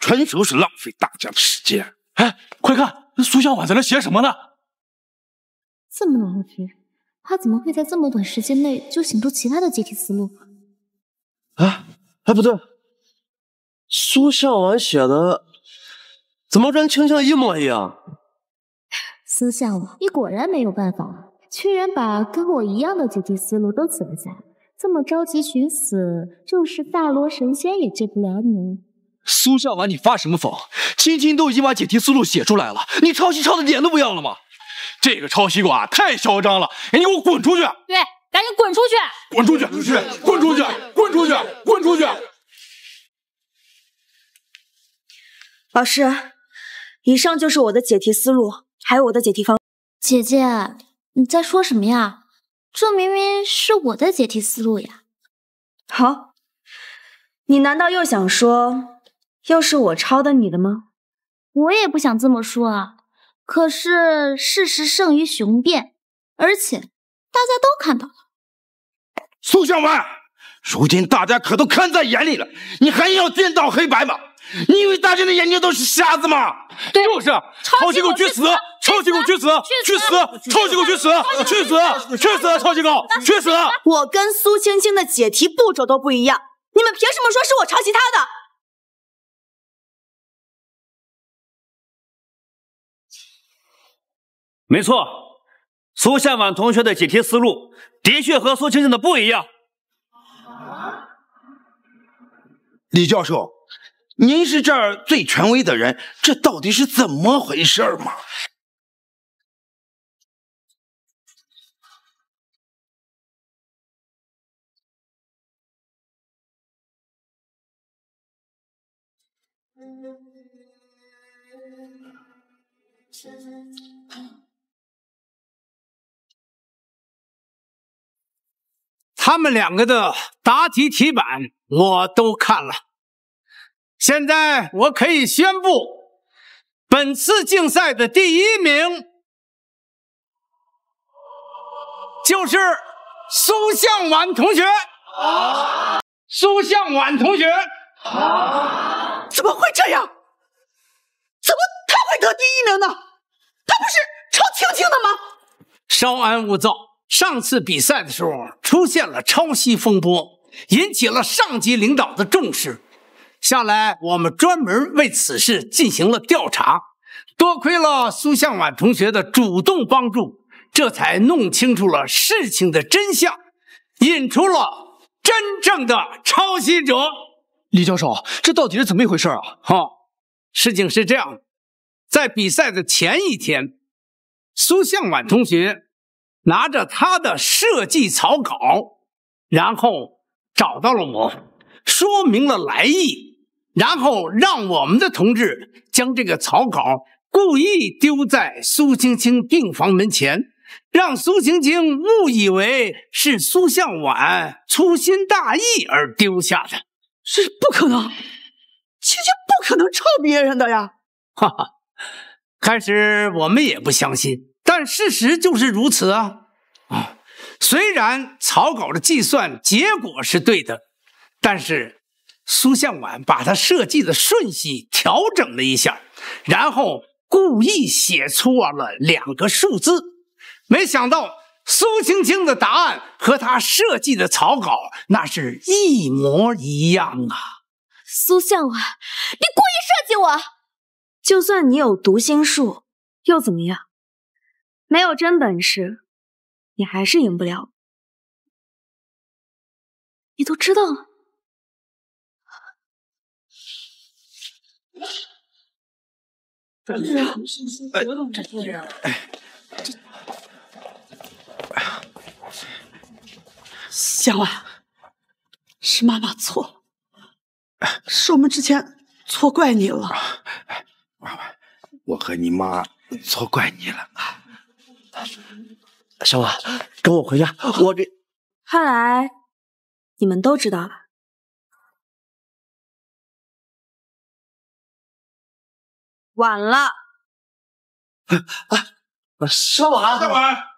纯属是浪费大家的时间。哎，快看，苏向晚在那写什么呢？这么难的题，他怎么会在这么短时间内就想出其他的解题思路？不对，苏向晚写的怎么跟青青一模一样？苏向晚，你果然没有办法了，居然把跟我一样的解题思路都写了下来。这么着急寻死，就是大罗神仙也救不了你。苏向晚，你发什么疯？青青都已经把解题思路写出来了，你抄袭抄的脸都不要了吗？这个抄袭鬼太嚣张了！你给我滚出去！对，赶紧滚出去！滚出去！滚出去！滚出去！滚出去！老师，以上就是我的解题思路，还有我的解题方法。姐姐，你在说什么呀？这明明是我的解题思路呀！好，你难道又想说，又是我抄的你的吗？我也不想这么说啊，可是事实胜于雄辩，而且大家都看到了。苏向晚，如今大家可都看在眼里了，你还要颠倒黑白吗？你以为大家的眼睛都是瞎子吗？对，就是抄袭狗去死！抄袭狗去死！去死！抄袭狗去死！去死！去死！抄袭狗去死！我跟苏青青的解题步骤都不一样，你们凭什么说是我抄袭她的？没错，苏向晚同学的解题思路的确和苏青青的不一样。李教授，您是这儿最权威的人，这到底是怎么回事嘛？他们两个的答题题板我都看了，现在我可以宣布，本次竞赛的第1名就是苏向晚同学。苏向晚同学，怎么会这样？怎么他会得第1名呢？他不是抄青青的吗？稍安勿躁。上次比赛的时候出现了抄袭风波，引起了上级领导的重视。下来我们专门为此事进行了调查，多亏了苏向晚同学的主动帮助，这才弄清楚了事情的真相，引出了真正的抄袭者。李教授，这到底是怎么一回事啊？事情是这样，在比赛的前一天，苏向晚同学拿着他的设计草稿，然后找到了我，说明了来意，然后让我们的同志将这个草稿故意丢在苏青青病房门前，让苏青青误以为是苏向晚粗心大意而丢下的。这不可能，青青不可能抄别人的呀！哈哈，开始我们也不相信，但事实就是如此啊！虽然草稿的计算结果是对的，但是苏向晚把他设计的顺序调整了一下，然后故意写错了2个数字。没想到苏青青的答案和她设计的草稿那是一模一样啊！苏向晚，你故意设计我！就算你有读心术，又怎么样？没有真本事，你还是赢不了。你都知道了？向晚，是妈妈错了，是我们之前错怪你了。婉婉，我和你妈错怪你了。小婉，跟我回家，我这……看来你们都知道了。晚了。小婉，小婉。